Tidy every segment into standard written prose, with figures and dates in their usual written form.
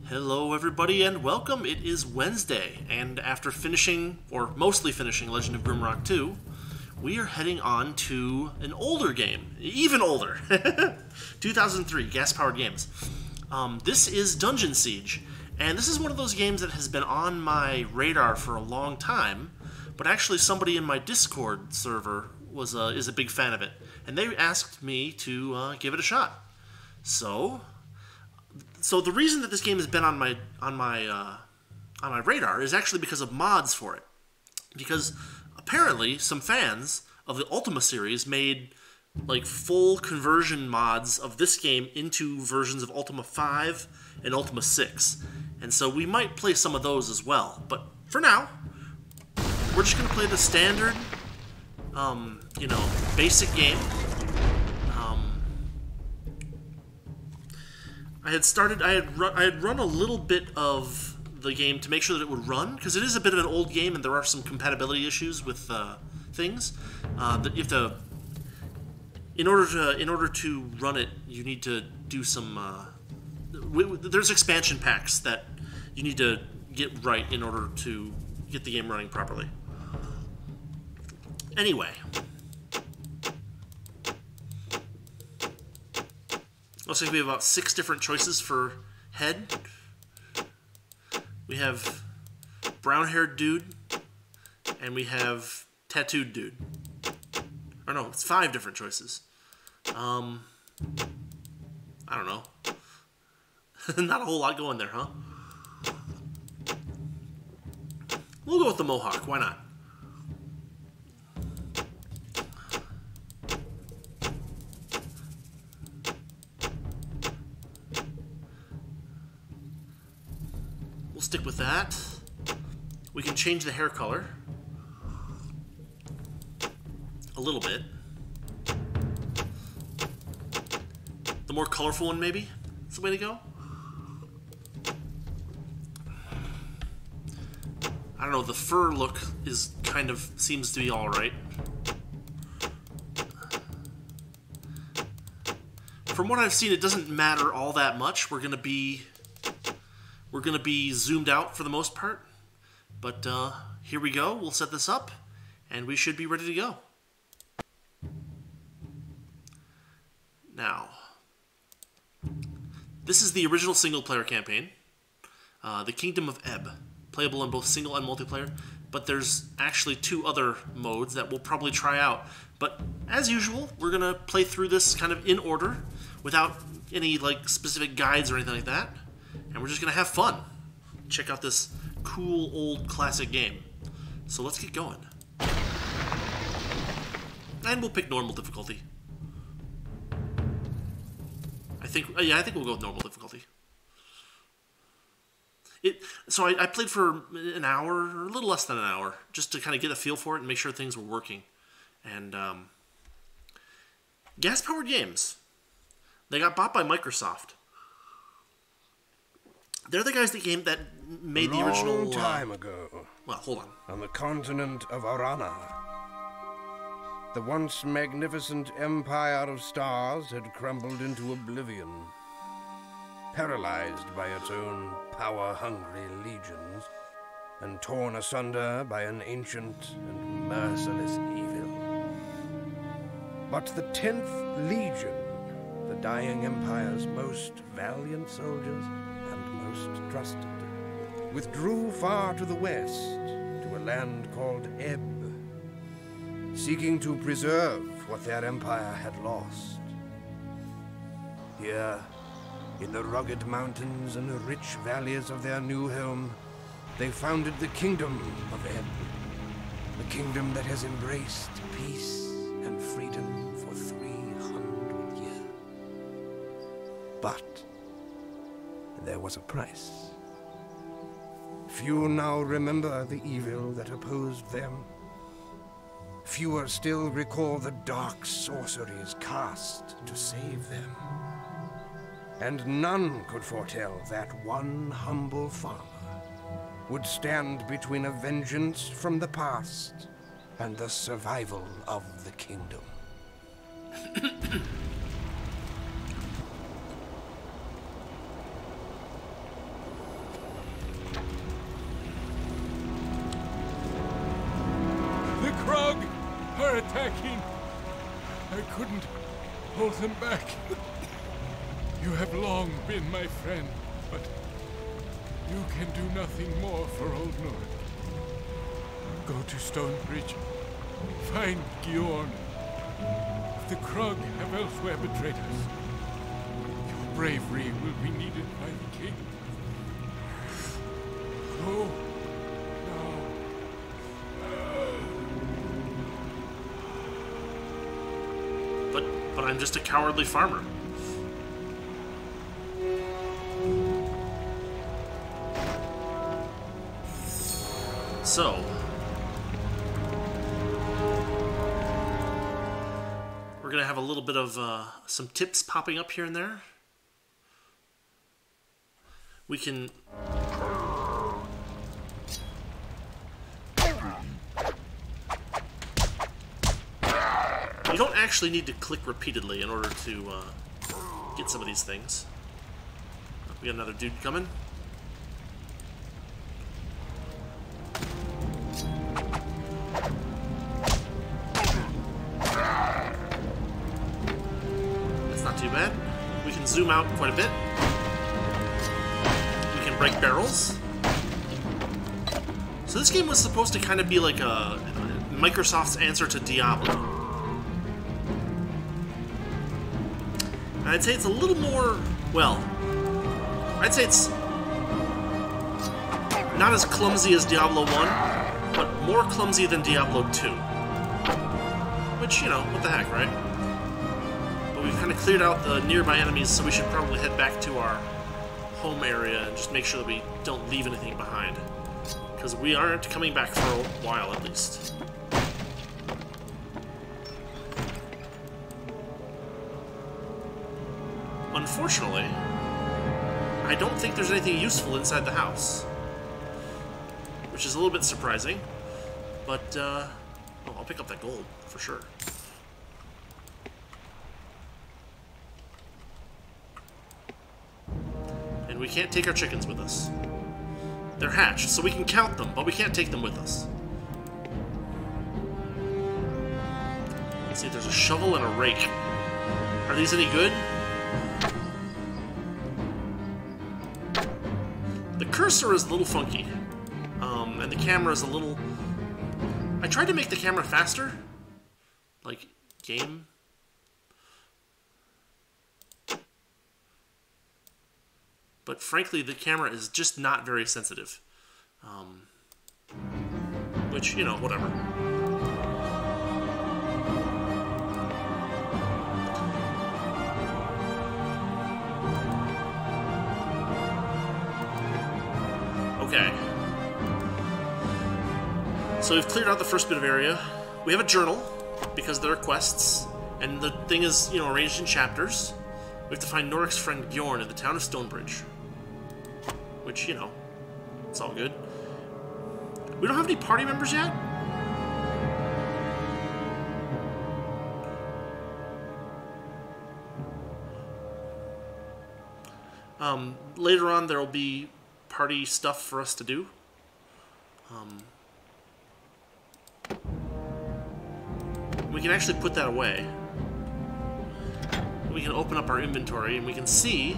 Hello everybody and welcome. It is Wednesday, and after finishing, or mostly finishing, Legend of Grimrock 2, we are heading on to an older game. Even older. 2003, gas-powered games. This is Dungeon Siege, and this is one of those games that has been on my radar for a long time, but actually somebody in my Discord server is a big fan of it, and they asked me to give it a shot. So the reason that this game has been on my radar is actually because of mods for it. Because apparently some fans of the Ultima series made like full conversion mods of this game into versions of Ultima 5 and Ultima 6. And so we might play some of those as well. But for now, we're just going to play the standard, basic game. I had run a little bit of the game to make sure that it would run, because it is a bit of an old game and there are some compatibility issues with things that you have to. In order to run it, you need to do some. There's expansion packs that you need to get right in order to get the game running properly. Anyway. Looks like we have about 6 different choices for head. We have brown-haired dude, and we have tattooed dude. Or no, it's 5 different choices. I don't know. Not a whole lot going there, huh? We'll go with the mohawk. Why not? We'll stick with that. We can change the hair color a little bit. The more colorful one, maybe? That's the way to go? I don't know, the fur look is kind of seems to be alright. From what I've seen, it doesn't matter all that much. We're gonna be zoomed out for the most part, but here we go. We'll set this up, and we should be ready to go. Now, this is the original single-player campaign, The Kingdom of Ebb, playable in both single and multiplayer, but there's actually 2 other modes that we'll probably try out. But as usual, we're going to play through this kind of in order, without any like specific guides or anything like that. And we're just going to have fun. Check out this cool, old, classic game. So let's get going. And we'll pick normal difficulty. I think we'll go with normal difficulty. So I played for an hour, or a little less than an hour, just to kind of get a feel for it and make sure things were working. And gas-powered games. They got bought by Microsoft. They're the guys that made the original. A long time ago. Well, hold on. On the continent of Arana, the once magnificent empire of stars had crumbled into oblivion, paralyzed by its own power-hungry legions, and torn asunder by an ancient and merciless evil. But the 10th Legion, the dying empire's most valiant soldiers and most trusted, withdrew far to the west to a land called Ebb, seeking to preserve what their empire had lost. Here, in the rugged mountains and the rich valleys of their new home, they founded the Kingdom of Ebb, the kingdom that has embraced peace and freedom for 300 years. But there was a price. Few now remember the evil that opposed them. Fewer still recall the dark sorceries cast to save them. And none could foretell that one humble farmer would stand between a vengeance from the past and the survival of the kingdom. attacking. I couldn't hold them back. You have long been my friend, but you can do nothing more for Old North. Go to Stonebridge. Find Gjorn. If the Krug have elsewhere betrayed us, your bravery will be needed by the king. Go now. But I'm just a cowardly farmer. So, we're going to have a little bit of some tips popping up here and there. We can... You don't actually need to click repeatedly in order to get some of these things. We got another dude coming. That's not too bad. We can zoom out quite a bit. We can break barrels. So this game was supposed to kind of be like a Microsoft's answer to Diablo. I'd say it's a little more, well, I'd say it's not as clumsy as Diablo 1, but more clumsy than Diablo 2. Which, you know, what the heck, right? But we've kind of cleared out the nearby enemies, so we should probably head back to our home area and just make sure that we don't leave anything behind. Because we aren't coming back for a while, at least. Unfortunately, I don't think there's anything useful inside the house. Which is a little bit surprising. But, oh, I'll pick up that gold, for sure. And we can't take our chickens with us. They're hatched, so we can count them, but we can't take them with us. Let's see if there's a shovel and a rake. Are these any good? The cursor is a little funky, and the camera is a little... I tried to make the camera faster, like game. But frankly, the camera is just not very sensitive. Which, you know, whatever. Okay. So we've cleared out the first bit of area. We have a journal, because there are quests, and the thing is, you know, arranged in chapters. We have to find Norik's friend Gjorn in the town of Stonebridge. Which, you know, it's all good. We don't have any party members yet? Later on there will be party stuff for us to do. We can actually put that away. We can open up our inventory and we can see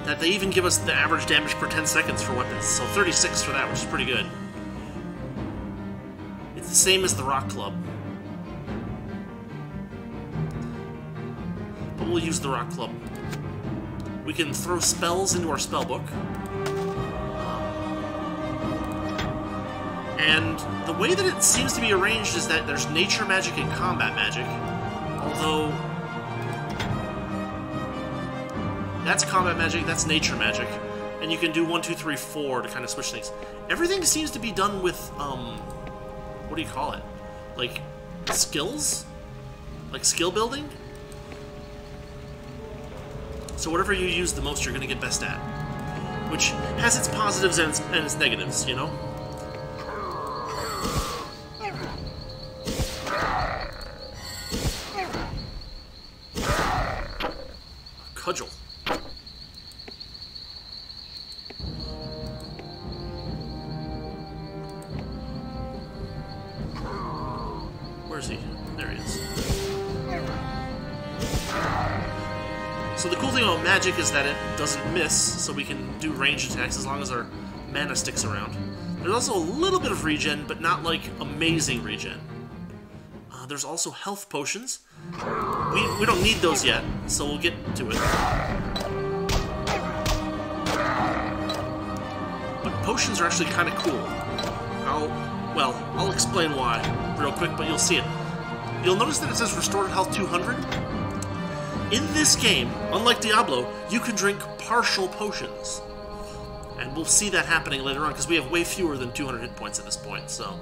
that they even give us the average damage per 10 seconds for weapons. So 36 for that, which is pretty good. It's the same as the Rock Club. But we'll use the Rock Club. We can throw spells into our spell book. And the way that it seems to be arranged is that there's nature magic and combat magic. Although... that's combat magic, that's nature magic. And you can do 1, 2, 3, 4 to kind of switch things. Everything seems to be done with, what do you call it? Like, skills? Like skill building? So whatever you use the most, you're going to get best at. Which has its positives and its negatives, you know? Cudgel. thing about magic is that it doesn't miss, so we can do ranged attacks as long as our mana sticks around. There's also a little bit of regen, but not like amazing regen. There's also health potions. We don't need those yet, so we'll get to it. But potions are actually kind of cool. I'll explain why real quick, but you'll see it. You'll notice that it says restored health 200. In this game, unlike Diablo, you can drink partial potions. And we'll see that happening later on, because we have way fewer than 200 hit points at this point, so...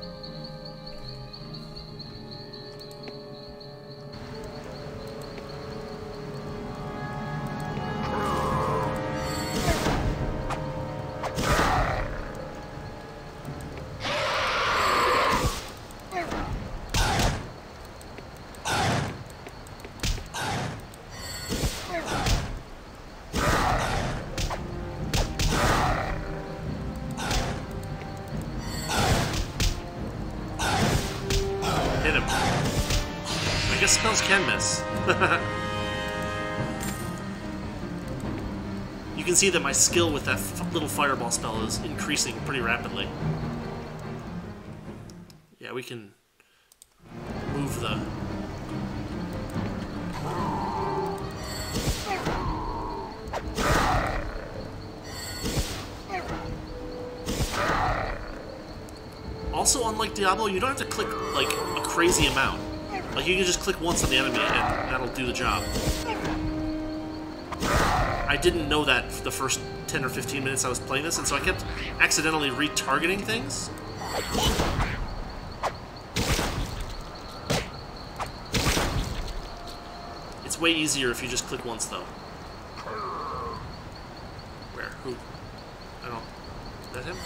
Spells can miss. You can see that my skill with that little fireball spell is increasing pretty rapidly. Yeah, we can move the... Also, unlike Diablo, you don't have to click, like, a crazy amount. Like, you can just click once on the enemy and that'll do the job. I didn't know that for the first 10 or 15 minutes I was playing this, and so I kept accidentally retargeting things. It's way easier if you just click once, though. Where? Who? I don't know. Is that him?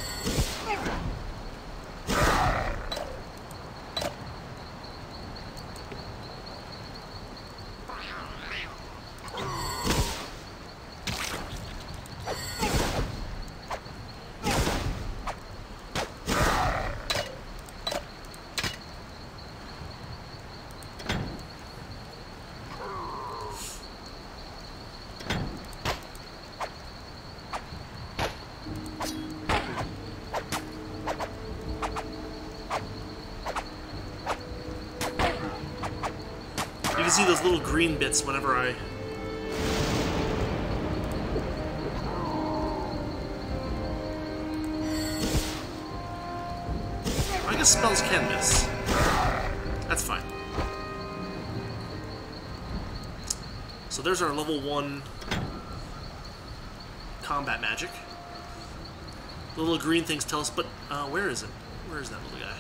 You can see those little green bits whenever I... I guess spells can miss. That's fine. So there's our level 1 combat magic. The little green things tell us, but where is it? Where is that little guy?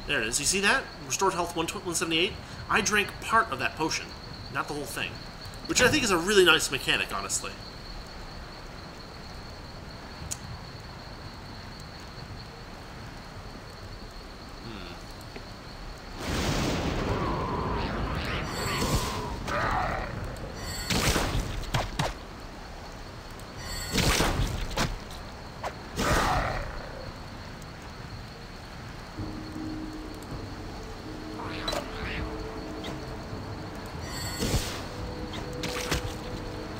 There it is. You see that? Restored health 178. I drank part of that potion, not the whole thing. Which I think is a really nice mechanic, honestly.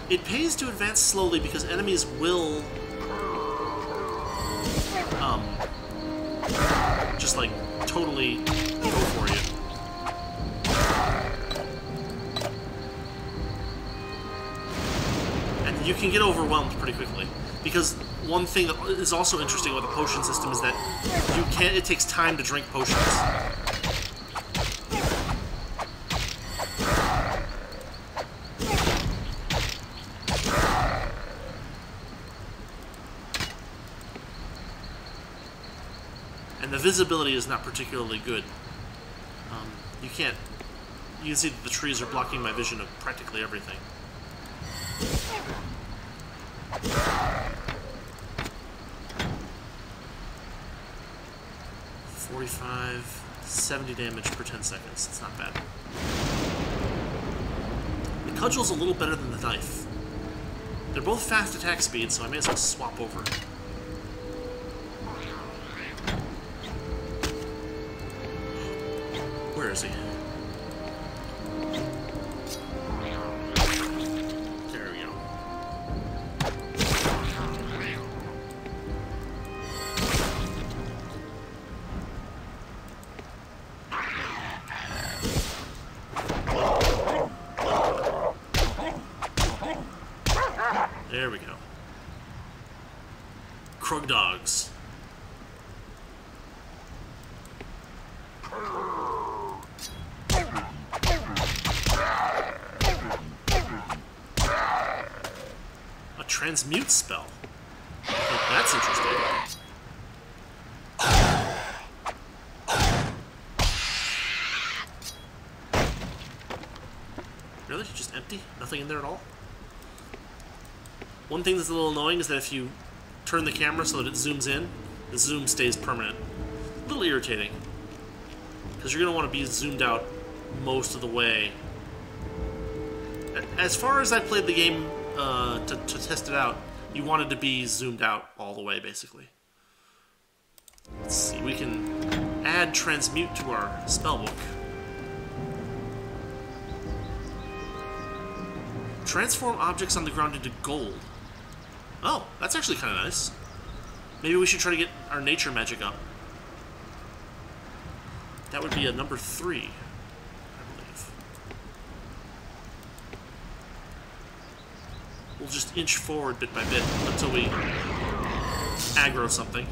It pays to advance slowly because enemies will, just like totally go for you. And you can get overwhelmed pretty quickly. Because one thing that is also interesting about the potion system is that it takes time to drink potions. And the visibility is not particularly good. You can see that the trees are blocking my vision of practically everything. $45, 70 damage per 10 seconds. It's not bad. The cudgel's a little better than the knife. They're both fast attack speed, so I may as well swap over. Where is he? There we go. Krug dogs. A transmute spell. Okay, that's interesting. Really? Just empty? Nothing in there at all? One thing that's a little annoying is that if you turn the camera so that it zooms in, the zoom stays permanent. A little irritating. Because you're going to want to be zoomed out most of the way. As far as I played the game to test it out, you wanted to be zoomed out all the way, basically. Let's see, we can add transmute to our spellbook. Transform objects on the ground into gold. Oh, that's actually kind of nice. Maybe we should try to get our nature magic up. That would be a number 3, I believe. We'll just inch forward bit by bit until we aggro something.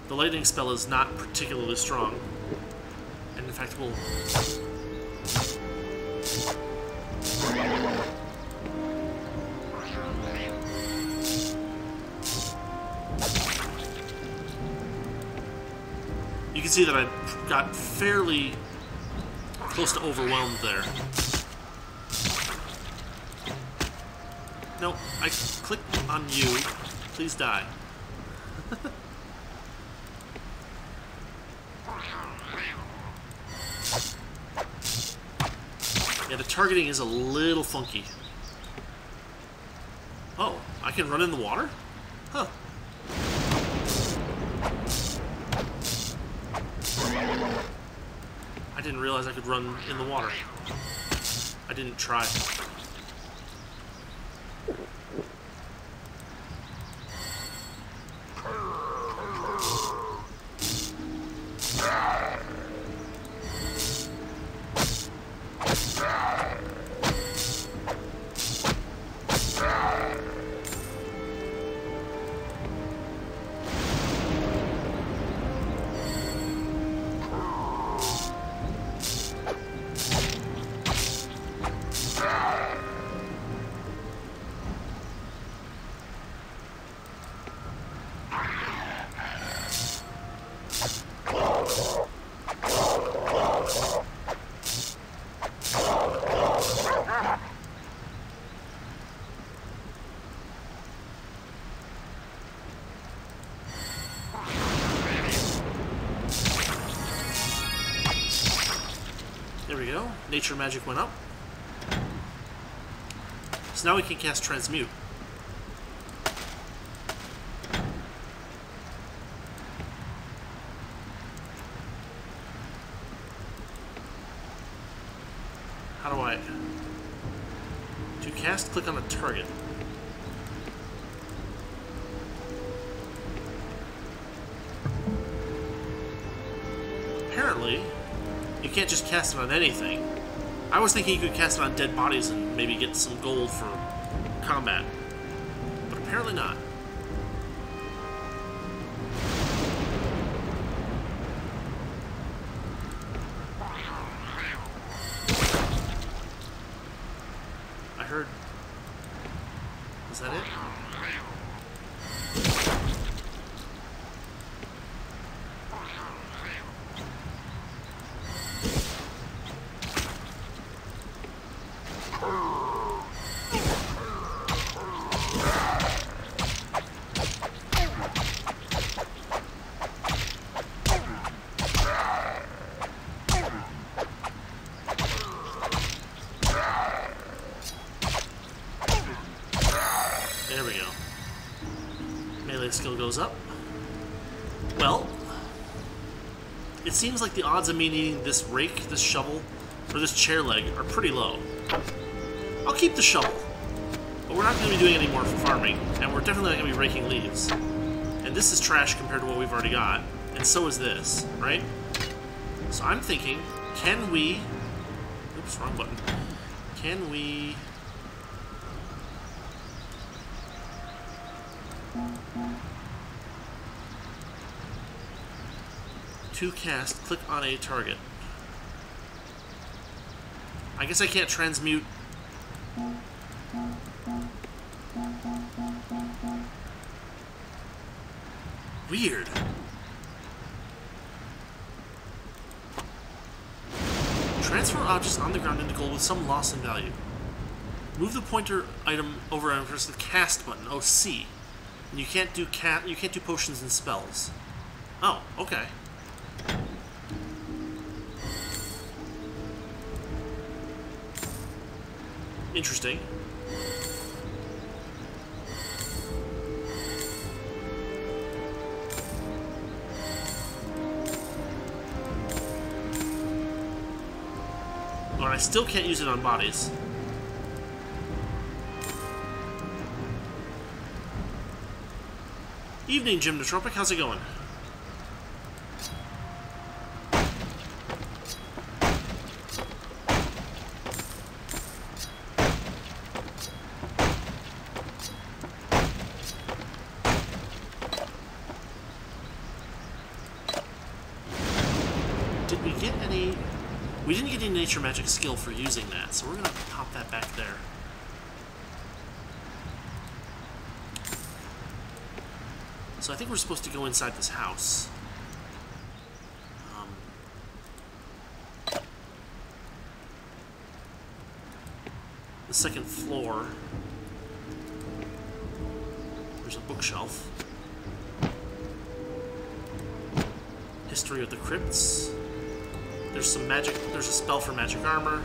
The lightning spell is not particularly strong, and in fact will... You can see that I got fairly close to overwhelmed there. No, I clicked on you. Please die. Yeah, the targeting is a little funky. Oh, I can run in the water? Huh. I didn't realize I could run in the water. I didn't try. There we go. Nature magic went up. So now we can cast Transmute. How do I... To cast, click on a target. Apparently, you can't just cast it on anything. I was thinking you could cast it on dead bodies and maybe get some gold for combat. But apparently not. I heard... Is that it? There we go. Melee skill goes up. Well, it seems like the odds of me needing this rake, this shovel, or this chair leg are pretty low. I'll keep the shovel, but we're not going to be doing any more farming, and we're definitely not going to be raking leaves. And this is trash compared to what we've already got, and so is this, right? So I'm thinking, can we... Oops, wrong button. Can we... To cast, click on a target. I guess I can't transmute. Weird. Transfer objects on the ground into gold with some loss in value. Move the pointer item over and press the cast button. Oh, C. And you can't do potions and spells. Oh, okay. Interesting. But I still can't use it on bodies. Evening, Jim Nootropic. How's it going? Did we get any... We didn't get any nature magic skill for using that, so we're going to pop that back there. So I think we're supposed to go inside this house. The second floor. There's a bookshelf. History of the Crypts. There's some magic. There's a spell for magic armor.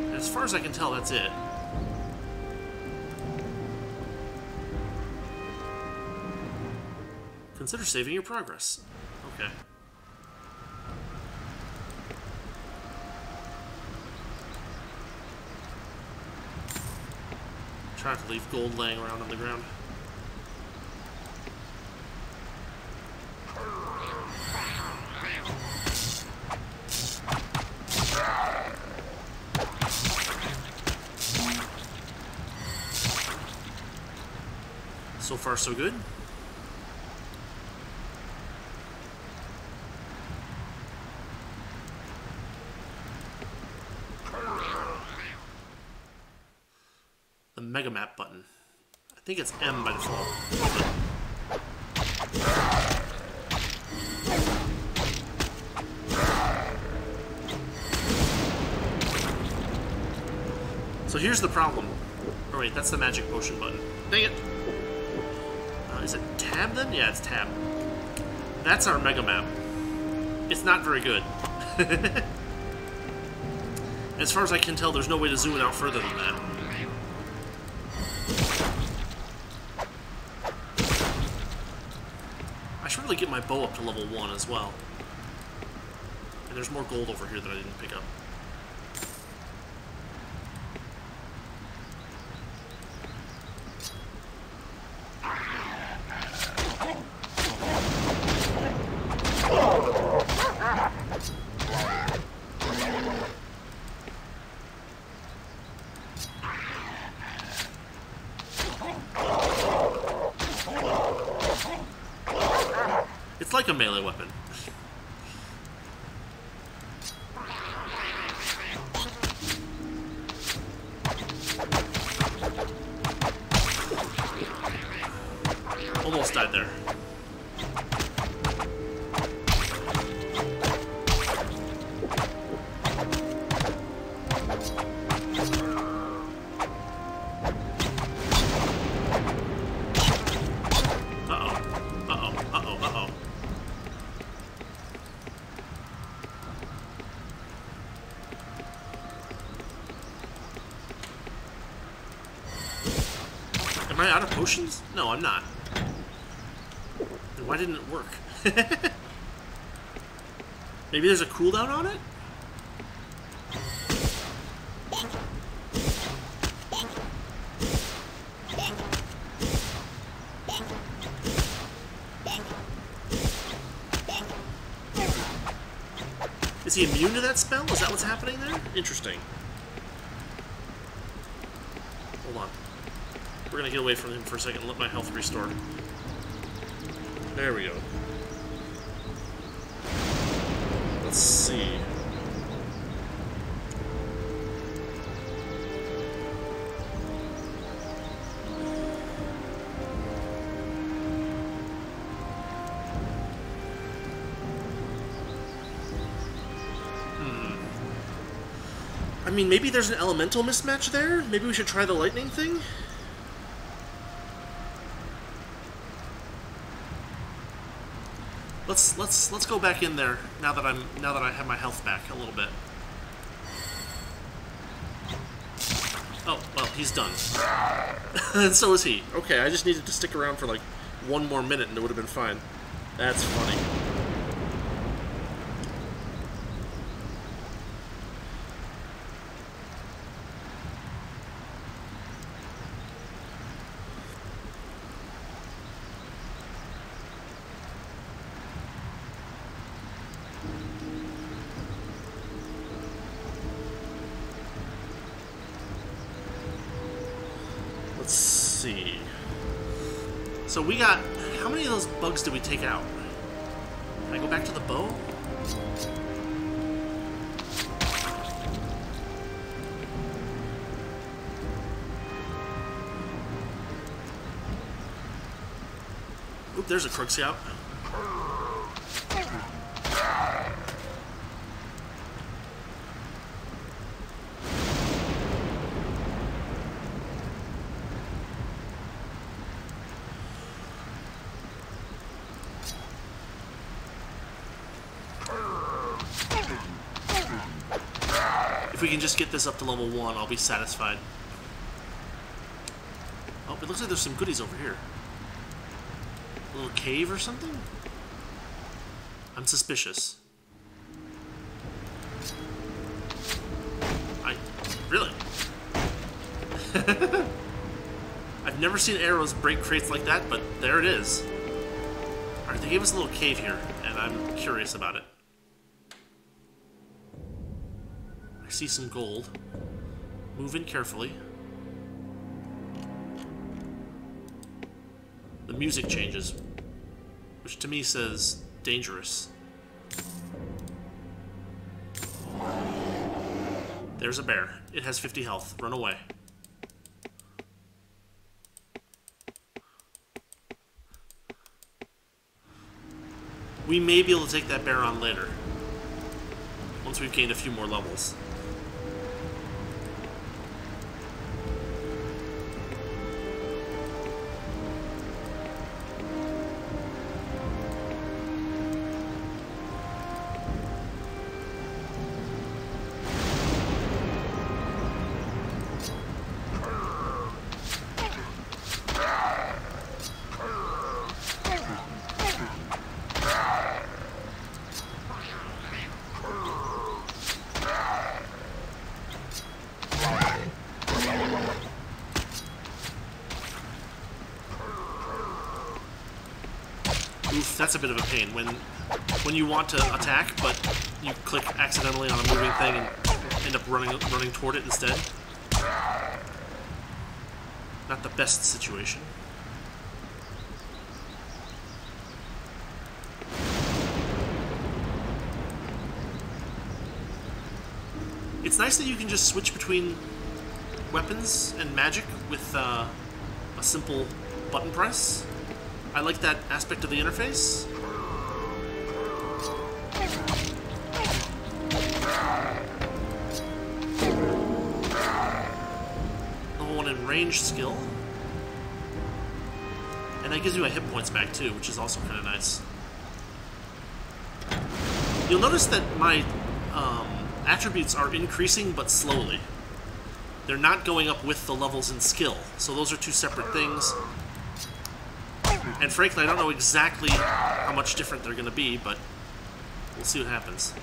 And as far as I can tell, that's it. Consider saving your progress. Okay. Try not to leave gold laying around on the ground. So far, so good. The Mega Map button. I think it's M by default. So here's the problem. Oh wait, that's the magic potion button. Dang it! Is it tab then? Yeah, it's tab. That's our Mega Map. It's not very good. As far as I can tell, there's no way to zoom it out further than that. I should really get my bow up to level 1 as well. And there's more gold over here that I didn't pick up. It's like a melee weapon. Almost died there. Am I out of potions? No, I'm not. Then why didn't it work? Maybe there's a cooldown on it? Is he immune to that spell? Is that what's happening there? Interesting. Hold on. We're gonna get away from him for a second and let my health restore. There we go. Let's see. I mean, maybe there's an elemental mismatch there? Maybe we should try the lightning thing? Let's go back in there now that I have my health back a little bit. Oh, well, he's done. And so is he. Okay, I just needed to stick around for like 1 more minute and it would have been fine. That's funny. Let's see. So we got... How many of those bugs did we take out? Can I go back to the bow? Oop, there's a Krug Scout. If we can just get this up to level 1, I'll be satisfied. Oh, it looks like there's some goodies over here. A little cave or something? I'm suspicious. Really? I've never seen arrows break crates like that, but there it is. Alright, they gave us a little cave here, and I'm curious about it. I see some gold. Move in carefully. The music changes, which to me says dangerous. There's a bear. It has 50 health. Run away. We may be able to take that bear on later, once we've gained a few more levels. Oof, that's a bit of a pain when you want to attack, but you click accidentally on a moving thing and end up running toward it instead. Not the best situation. It's nice that you can just switch between weapons and magic with a simple button press. I like that aspect of the interface. Level 1 in range skill. And that gives me my hit points back too, which is also kind of nice. You'll notice that my attributes are increasing, but slowly. they're not going up with the levels in skill. So those are two separate things. And frankly, I don't know exactly how much different they're going to be, but we'll see what happens.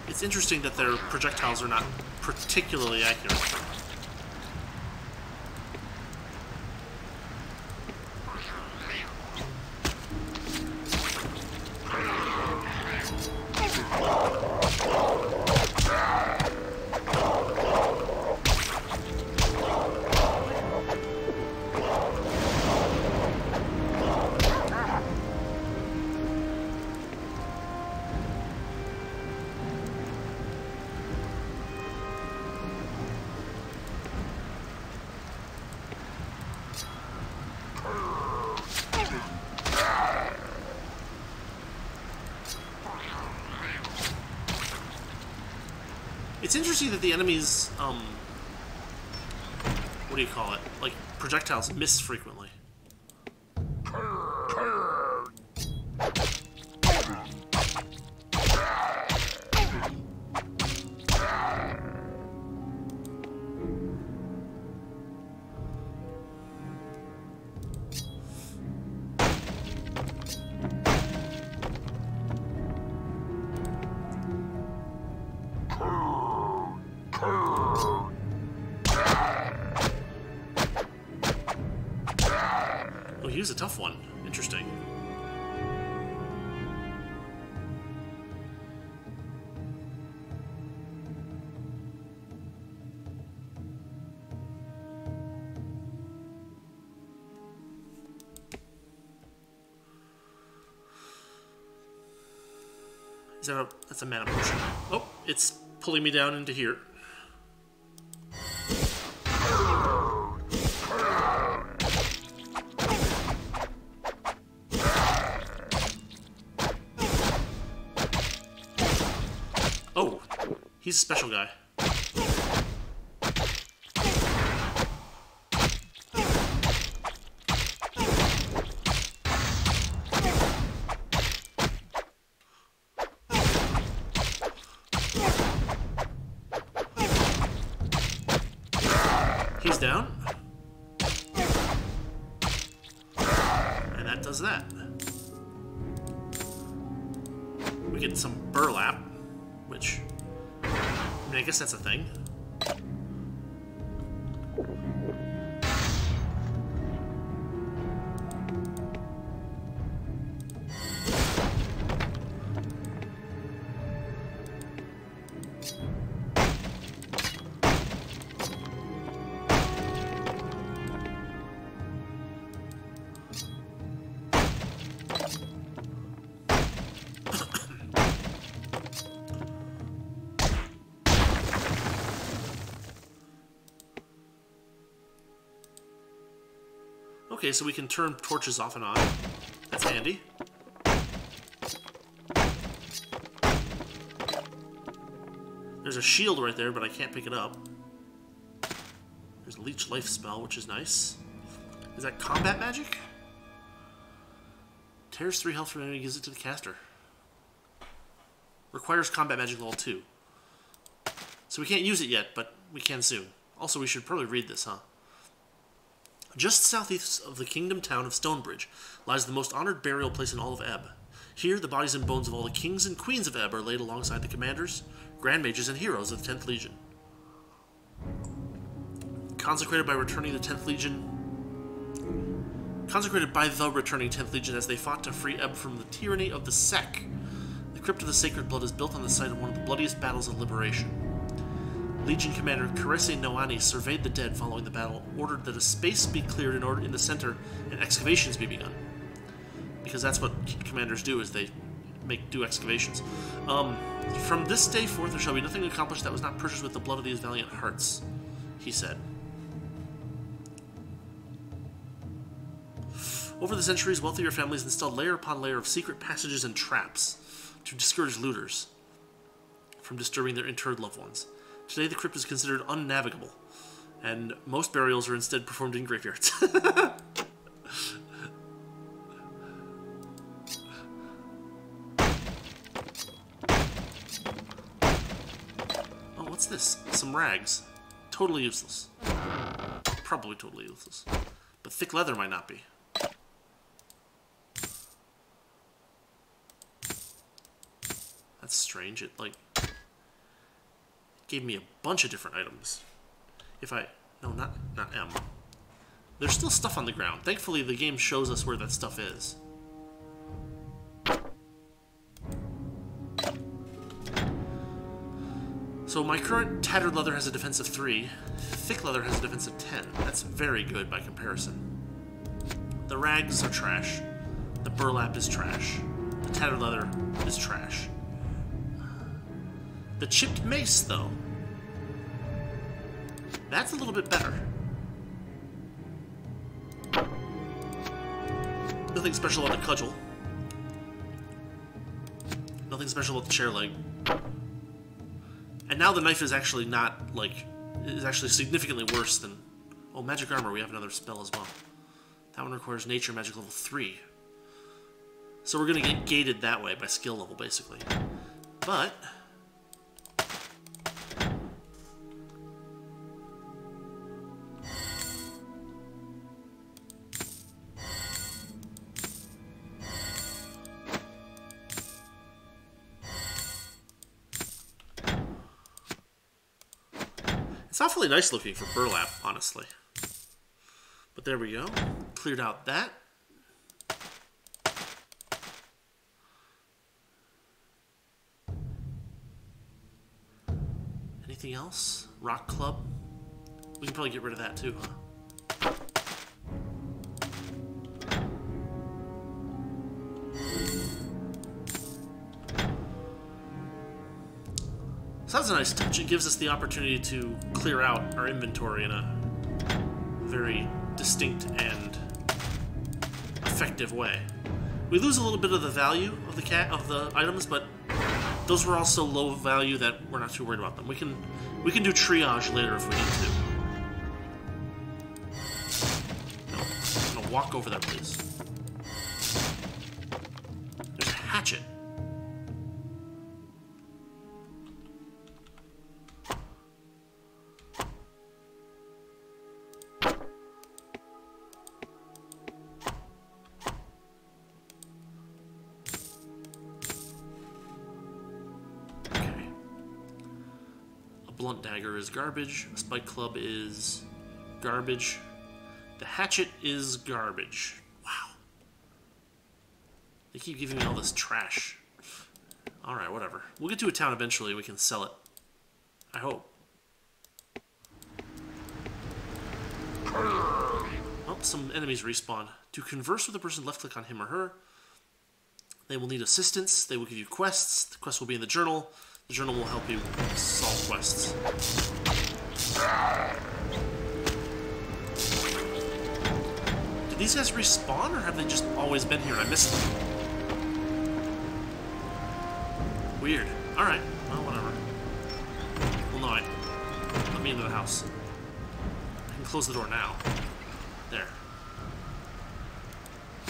It's interesting that their projectiles are not particularly accurate. It's interesting that the enemies, what do you call it? Like, projectiles miss frequently. Oh, he was a tough one. Interesting. Is that that's a mana potion. Oh, it's pulling me down into here. Oh, he's a special guy. He's down. And that does that. We get some burlap, which, I mean, I guess that's a thing. Okay, so we can turn torches off and on. That's handy. There's a shield right there, but I can't pick it up. There's a leech life spell, which is nice. Is that combat magic? Tears 3 health from an enemy, gives it to the caster. Requires combat magic level 2. So we can't use it yet, but we can soon. Also, we should probably read this, huh? Just southeast of the kingdom town of Stonebridge lies the most honored burial place in all of Ebb. Here, the bodies and bones of all the kings and queens of Ebb are laid alongside the commanders, grand mages, and heroes of the 10th Legion. Consecrated by the returning 10th Legion as they fought to free Ebb from the tyranny of the Sec. The Crypt of the Sacred Blood is built on the site of one of the bloodiest battles of liberation. Legion Commander Karese Noani surveyed the dead following the battle, ordered that a space be cleared in the center and excavations be begun. Because that's what commanders do, is they do excavations. From this day forth there shall be nothing accomplished that was not purchased with the blood of these valiant hearts, he said. Over the centuries, wealthier families installed layer upon layer of secret passages and traps to discourage looters from disturbing their interred loved ones. Today, the crypt is considered unnavigable, and most burials are instead performed in graveyards. What's this? Some rags. Totally useless. Probably totally useless. But thick leather might not be. That's strange. It, like, gave me a bunch of different items. If I... No, not M. There's still stuff on the ground. Thankfully, the game shows us where that stuff is. So my current tattered leather has a defense of 3. Thick leather has a defense of 10. That's very good by comparison. The rags are trash. The burlap is trash. The tattered leather is trash. The chipped mace, though, that's a little bit better. Nothing special about the cudgel. Nothing special about the chair leg. And now the knife is actually not, like, is actually significantly worse than... Oh, magic armor, we have another spell as well. That one requires nature magic level 3. So we're going to get gated that way by skill level, basically. But... it's awfully nice looking for burlap, honestly. But there we go. Cleared out that. Anything else? Rock club? We can probably get rid of that too, huh? So that's a nice touch. It gives us the opportunity to clear out our inventory in a very distinct and effective way. We lose a little bit of the value of the items, but those were all so low value that we're not too worried about them. We can do triage later if we need to. No, I'm gonna walk over there, please. There's a hatchet. Blunt dagger is garbage. A spike club is garbage. The hatchet is garbage. Wow. They keep giving me all this trash. Alright, whatever. We'll get to a town eventually and we can sell it. I hope. Oh, some enemies respawn. To converse with a person, left click on him or her. They will need assistance. They will give you quests. The quests will be in the journal. The journal will help you solve quests. Did these guys respawn, or have they just always been here and I missed them? Weird. Alright. Well, whatever. Well, no, let me into the house. I can close the door now. There.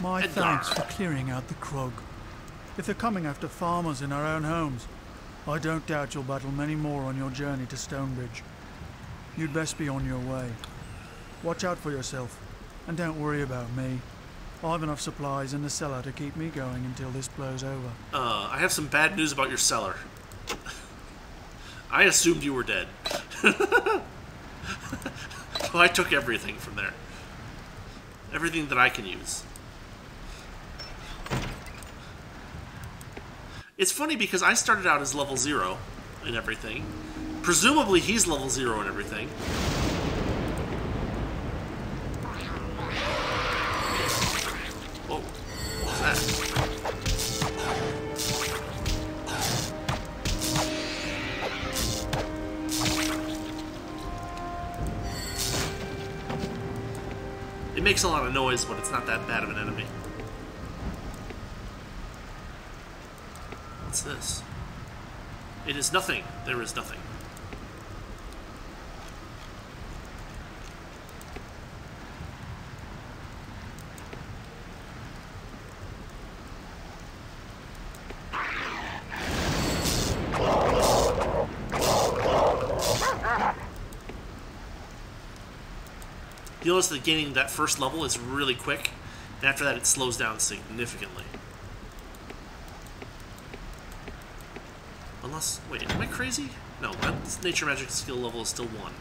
My Edgar. thanks for clearing out the Krug. If they're coming after farmers in our own homes, I don't doubt you'll battle many more on your journey to Stonebridge. You'd best be on your way. Watch out for yourself, and don't worry about me. I've enough supplies in the cellar to keep me going until this blows over. I have some bad news about your cellar. I assumed you were dead. So I took everything from there. Everything that I can use. It's funny because I started out as level 0 and everything. Presumably he's level 0 and everything. Whoa, what was that? It makes a lot of noise, but it's not that bad of an enemy. What's this? It is nothing. There is nothing. You'll notice that gaining that first level is really quick, and after that it slows down significantly. Unless, wait, am I crazy? No, that nature magic skill level is still 1.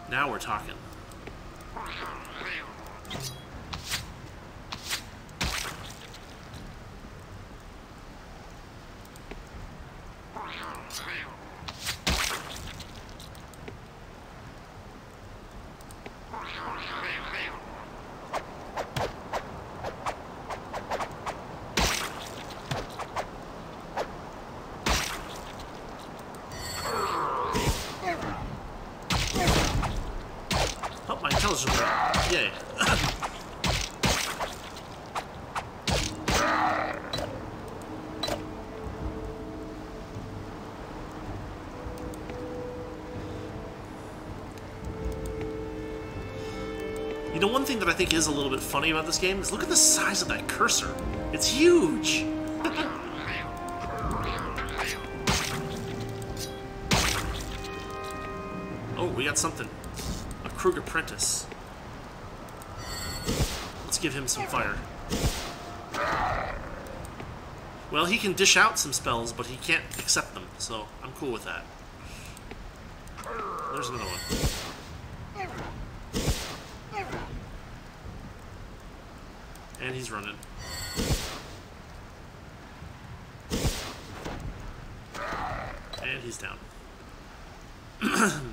Now we're talking. Oh, my intelligence went up. Yay. You know, one thing that I think is a little bit funny about this game is look at the size of that cursor. It's huge! Oh, we got something. A Krug apprentice. Let's give him some fire. Well, he can dish out some spells, but he can't accept them, so I'm cool with that. There's another one. And he's running. And he's down.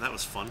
That was fun.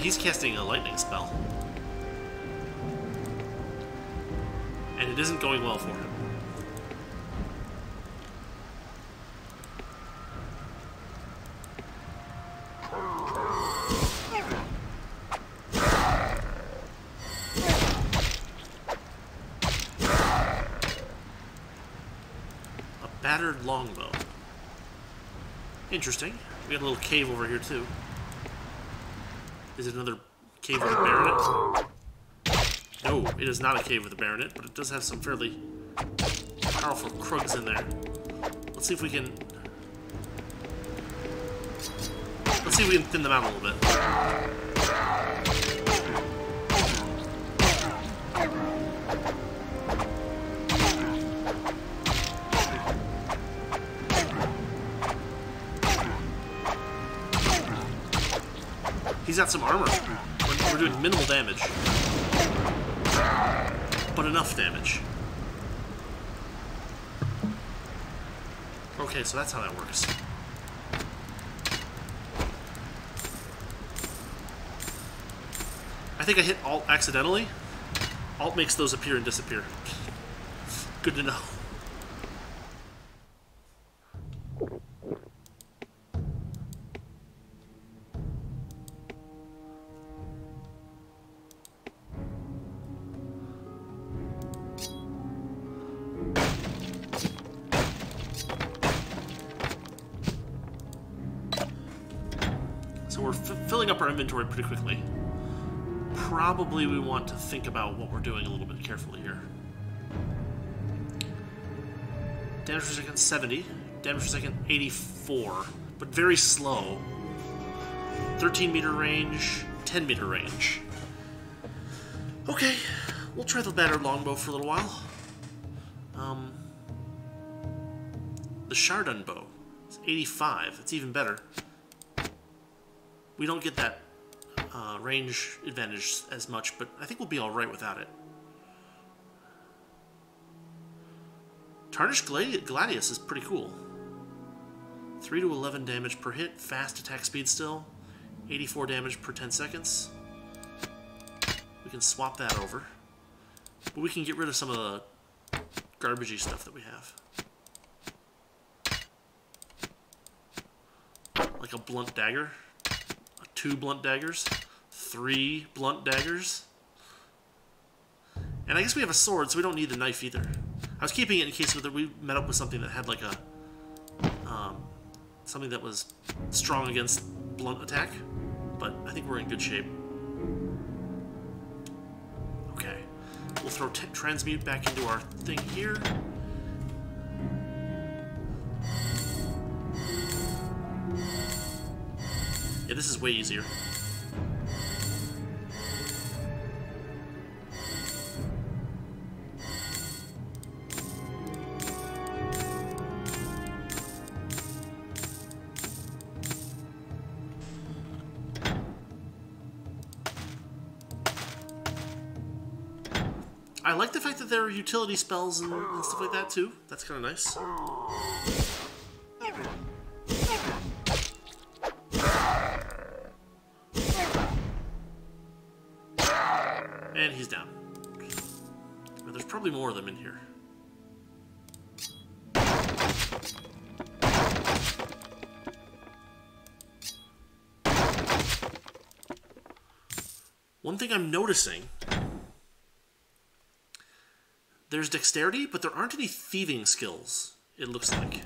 He's casting a lightning spell. And it isn't going well for him. A battered longbow. Interesting. We got a little cave over here too. Is it another cave with a baronet? No, it is not a cave with a baronet, but it does have some fairly powerful Krugs in there. Let's see if we can... Let's see if we can thin them out a little bit. He's got some armor. We're doing minimal damage. But enough damage. Okay, so that's how that works. I think I hit Alt accidentally. Alt makes those appear and disappear. Good to know. So we're filling up our inventory pretty quickly. Probably we want to think about what we're doing a little bit carefully here. Damage per second 70, damage per second 84, but very slow. 13 meter range, 10 meter range. Okay, we'll try the battered longbow for a little while. The Chardon bow, it's 85, it's even better. We don't get that range advantage as much, but I think we'll be alright without it. Tarnished Gladius is pretty cool. 3 to 11 damage per hit, fast attack speed still, 84 damage per 10 seconds. We can swap that over. But we can get rid of some of the garbagey stuff that we have. Like a blunt dagger, 2 blunt daggers, 3 blunt daggers. And I guess we have a sword, so we don't need the knife either. I was keeping it in case we met up with something that had like a something that was strong against blunt attack, but I think we're in good shape. Okay, we'll throw transmute back into our thing here. Yeah, this is way easier. I like the fact that there are utility spells and stuff like that too. That's kind of nice. And he's down. But there's probably more of them in here. One thing I'm noticing, there's dexterity, but there aren't any thieving skills, it looks like.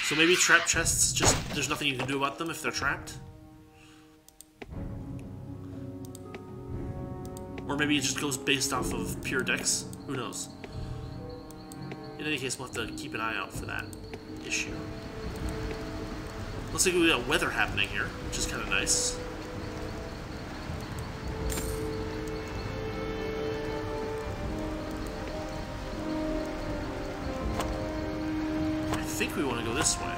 So maybe trap chests, just there's nothing you can do about them if they're trapped? Or maybe it just goes based off of pure dex? Who knows? In any case, we'll have to keep an eye out for that issue. Looks like we got weather happening here, which is kind of nice. I think we want to go this way.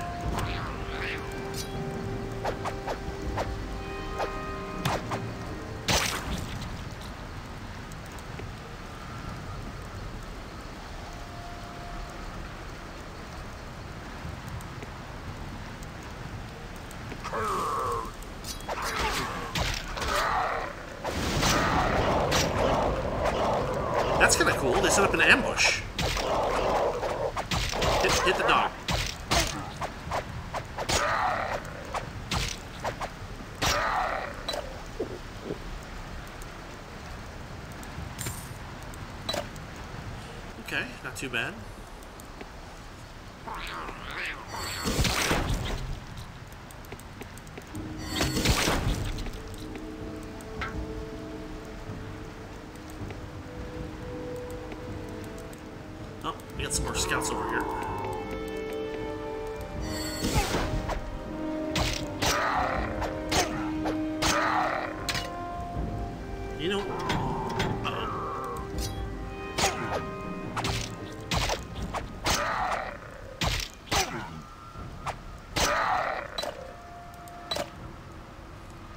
That's kind of cool. They set up an ambush. Hit the dog. Okay, not too bad. Oh, we got some more scouts over here. You know... Uh-oh.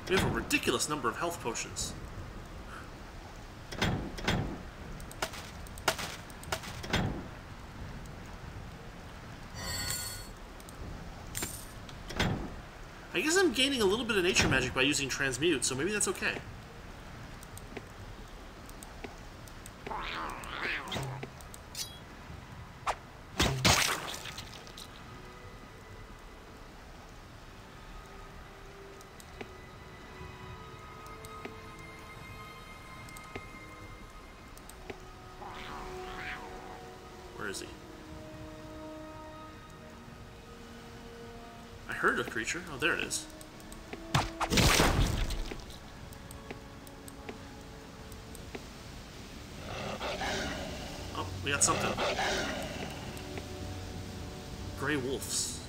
We have a ridiculous number of health potions. I guess I'm gaining a little bit of nature magic by using transmute, so maybe that's okay. Where is he? I heard a creature. Oh, there it is. Oh, we got something. Gray wolves.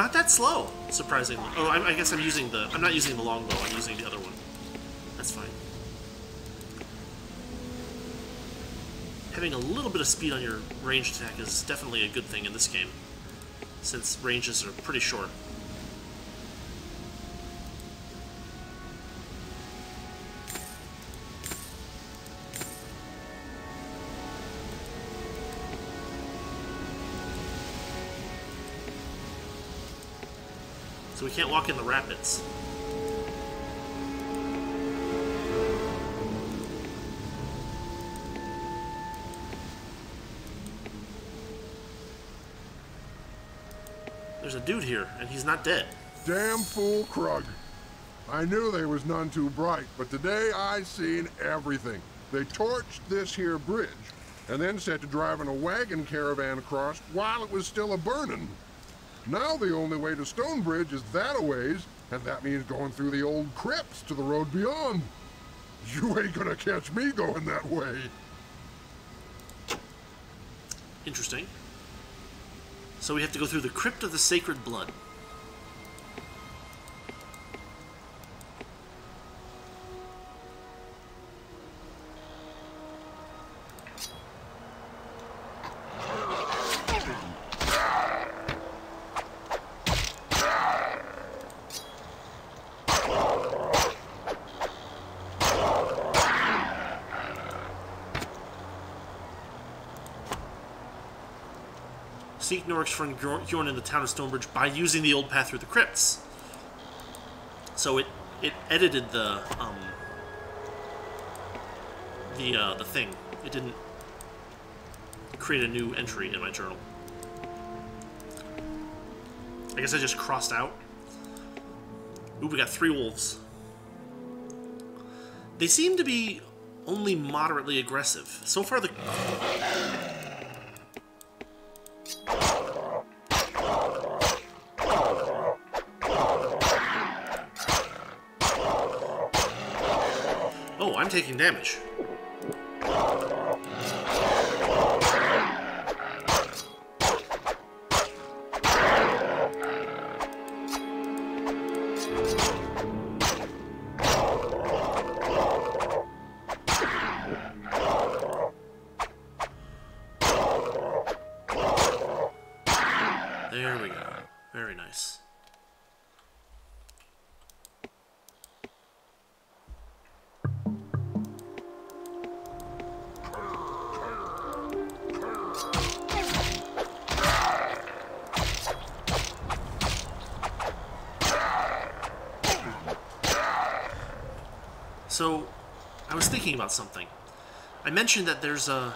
not that slow, surprisingly. Oh, I guess I'm not using the longbow, I'm using the other one. That's fine. Having a little bit of speed on your ranged attack is definitely a good thing in this game, since ranges are pretty short. So we can't walk in the rapids. There's a dude here, and he's not dead. Damn fool Krug. I knew they was none too bright, but today I seen everything. They torched this here bridge, and then set to driving a wagon caravan across while it was still a-burning. Now the only way to Stonebridge is that-a-ways, and that means going through the old crypts to the road beyond. You ain't gonna catch me going that way. Interesting. So we have to go through the Crypt of the Sacred Blood. Seek Noric's friend Hjorn in the town of Stonebridge by using the old path through the crypts. So it edited the thing. It didn't create a new entry in my journal. I guess I just crossed out. Ooh, we got 3 wolves. They seem to be only moderately aggressive. So far, Oh, I'm taking damage. There we go. Very nice. So, I was thinking about something. I mentioned that there's the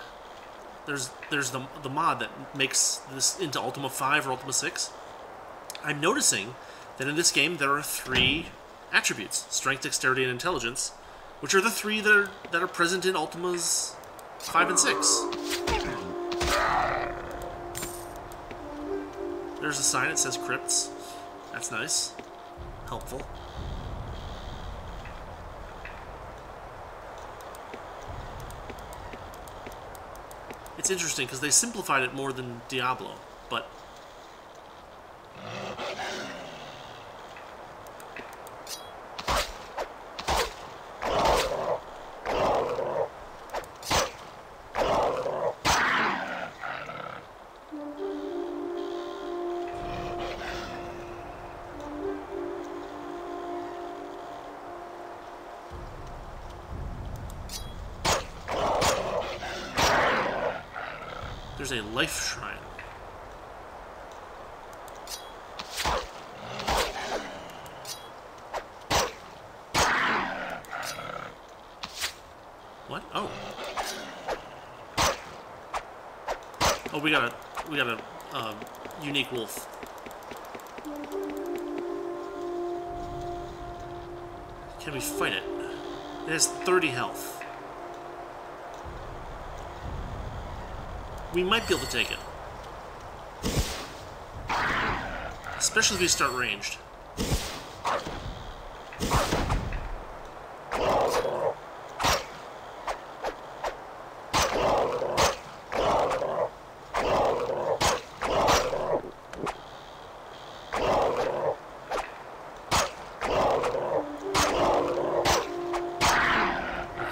mod that makes this into Ultima 5 or Ultima 6. I'm noticing that in this game there are 3 attributes: strength, dexterity, and intelligence, which are the 3 that are present in Ultimas 5 and 6. There's a sign that says Crypts. That's nice. Helpful. It's interesting because they simplified it more than Diablo, but there's a life shrine. What? Oh. Oh, we got a unique wolf. Can we fight it? It has 30 health. We might be able to take it. Especially if we start ranged.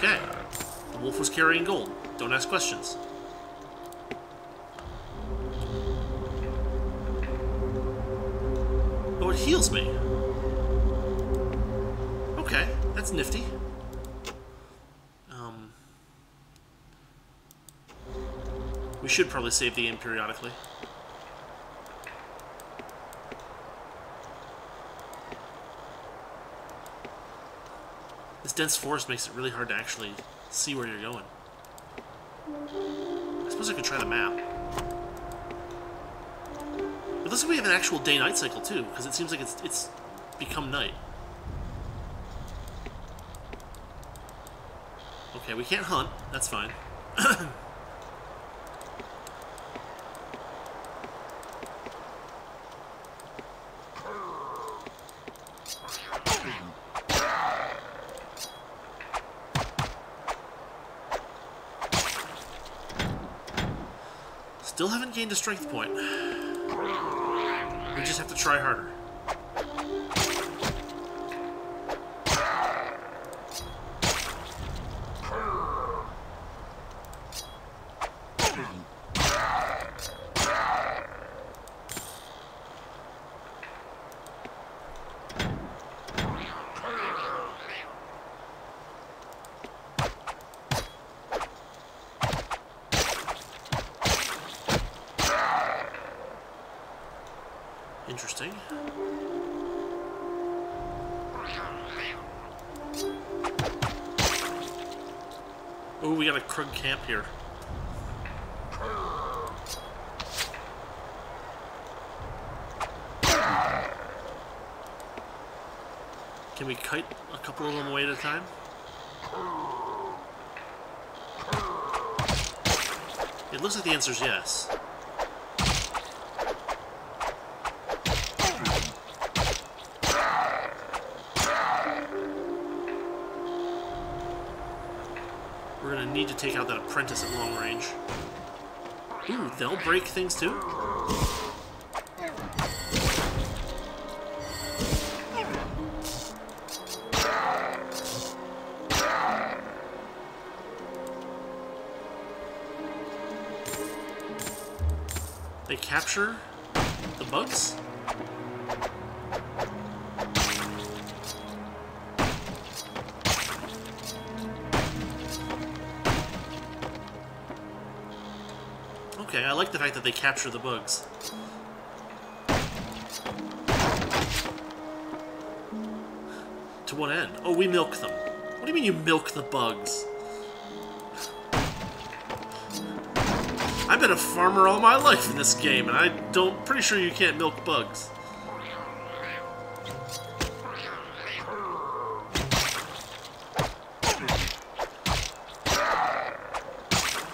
Okay. The wolf was carrying gold. Don't ask questions. Oh, it heals me. Okay, that's nifty. We should probably save the game periodically. This dense forest makes it really hard to actually see where you're going. I suppose I could try the map. It looks like we have an actual day-night cycle too, because it seems like it's become night. Okay, we can't hunt. That's fine. Still haven't gained a strength point. We just have to try harder. Interesting. Oh, we got a Krug camp here. Can we kite a couple of them away at a time? It looks like the answer is yes. We're gonna need to take out that apprentice at long range. Ooh, they'll break things too? They capture the bugs? Okay, I like the fact that they capture the bugs. To what end? Oh, we milk them. What do you mean you milk the bugs? I've been a farmer all my life in this game, and pretty sure you can't milk bugs.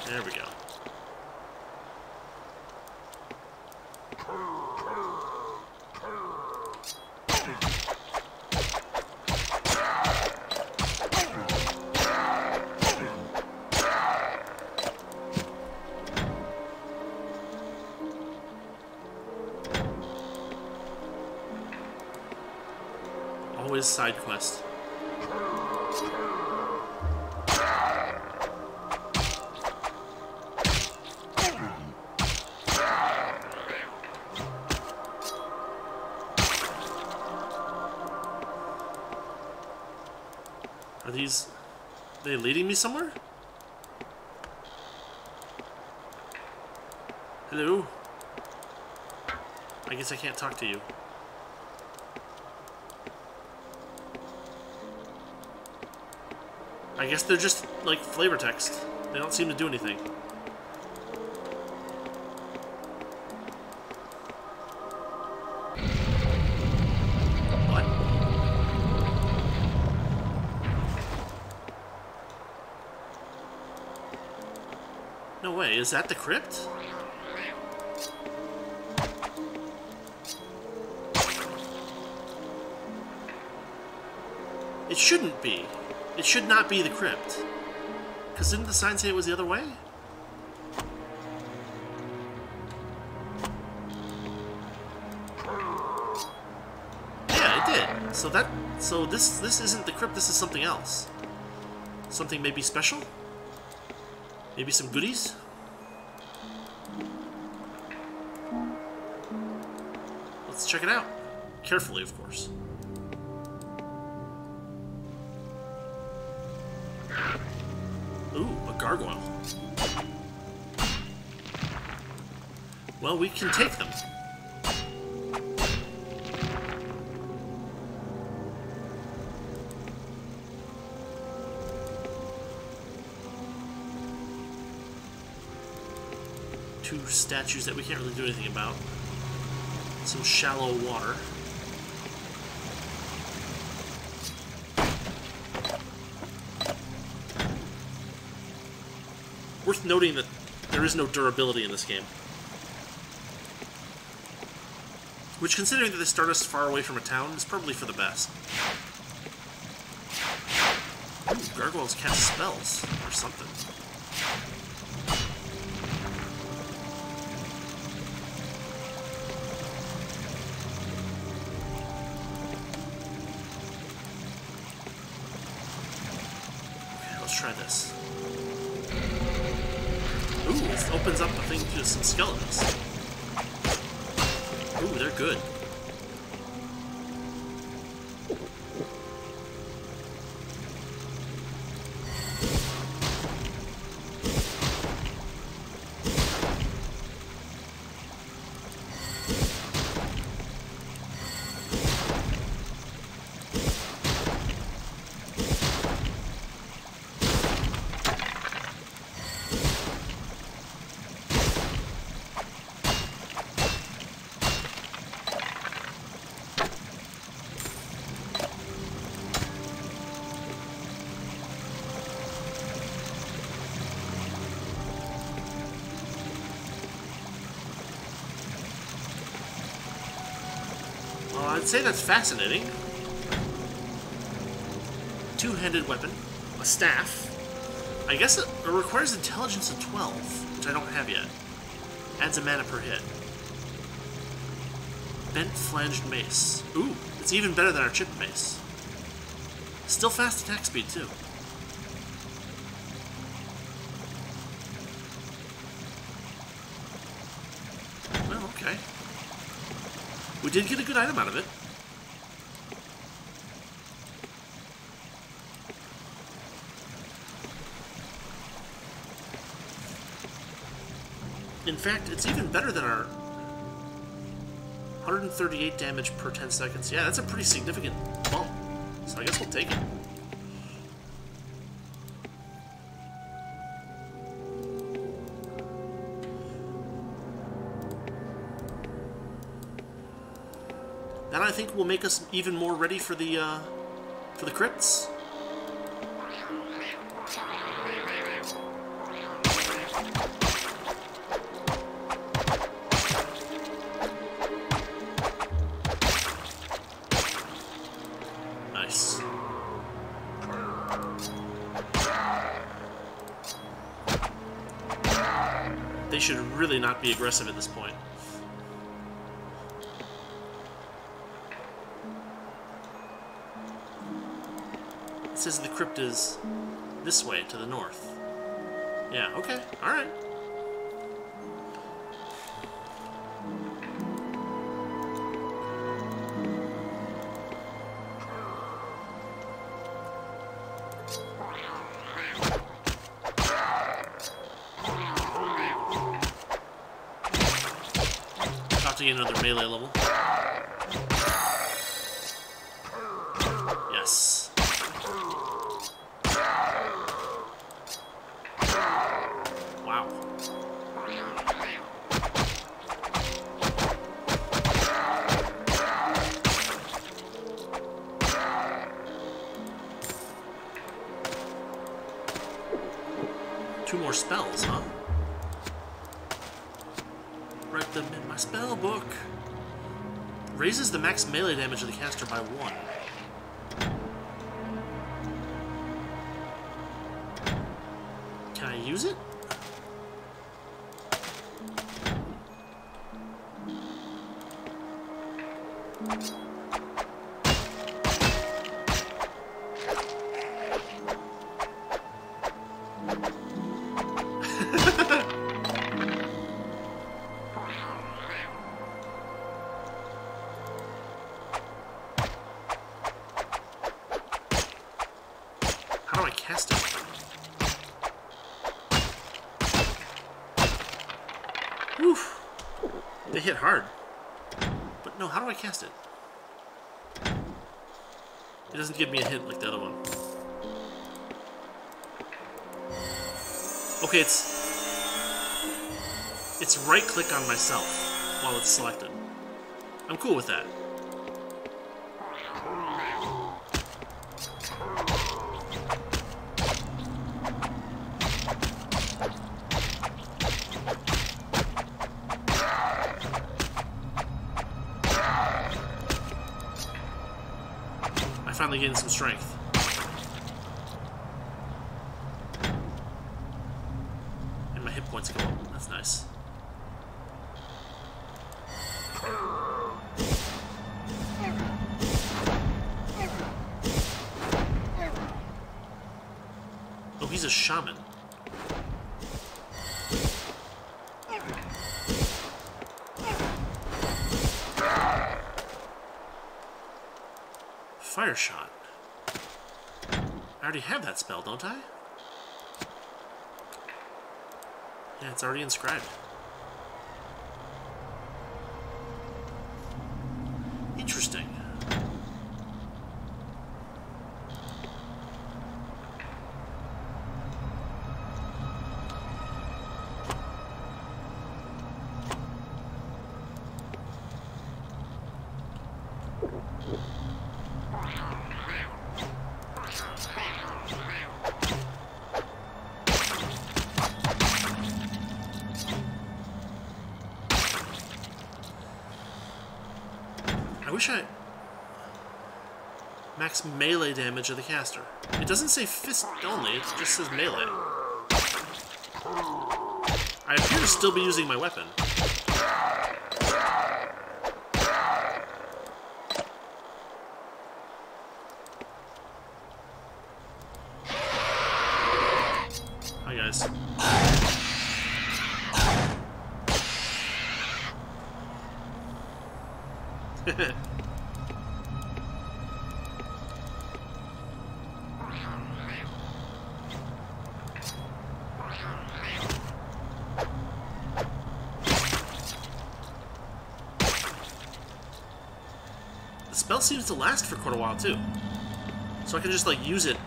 There we go. Always side quest. Are they leading me somewhere? Hello? I guess I can't talk to you. I guess they're just, like, flavor text. They don't seem to do anything. What? No way, is that the crypt? It shouldn't be. It should not be the crypt. Because didn't the sign say it was the other way? Yeah, it did. So this isn't the crypt, this is something else. Something maybe special? Maybe some goodies? Let's check it out. Carefully, of course. Ooh, a gargoyle. Well, we can take them. Two statues that we can't really do anything about. Some shallow water. Worth noting that there is no durability in this game. Which, considering that they start us far away from a town, is probably for the best. Ooh, gargoyles cast spells, or something. Okay, let's try this. Ooh, it opens up the thing to some skeletons. Ooh, they're good. I'd say that's fascinating. Two-handed weapon, a staff. I guess it requires intelligence of 12, which I don't have yet. Adds a mana per hit. Bent flanged mace. Ooh, it's even better than our chipped mace. Still fast attack speed too. Well, okay. We did get a good item out of it. In fact, it's even better than our 138 damage per 10 seconds. Yeah, that's a pretty significant bump. So I guess we'll take it. That, I think, will make us even more ready for the crypts. Nice. They should really not be aggressive at this point. It says the crypt is this way, to the north. Yeah, okay, alright. About to get another melee level. Yes. Wow. Two more spells, huh? Write them in my spell book. Raises the max melee damage of the caster by 1. Can I use it? Oof. They hit hard. But no, how do I cast it? It doesn't give me a hint like the other one. Okay, it's right-click on myself while it's selected. I'm cool with that. I finally gained some strength. And my hit points go up. That's nice. Oh, he's a shaman. Fire shot. I already have that spell, don't I? Yeah, it's already inscribed. Interesting. I wish I... Max melee damage of the caster. It doesn't say fist only, it just says melee. I appear to still be using my weapon. Hi guys. The spell seems to last for quite a while too. So I can just like use it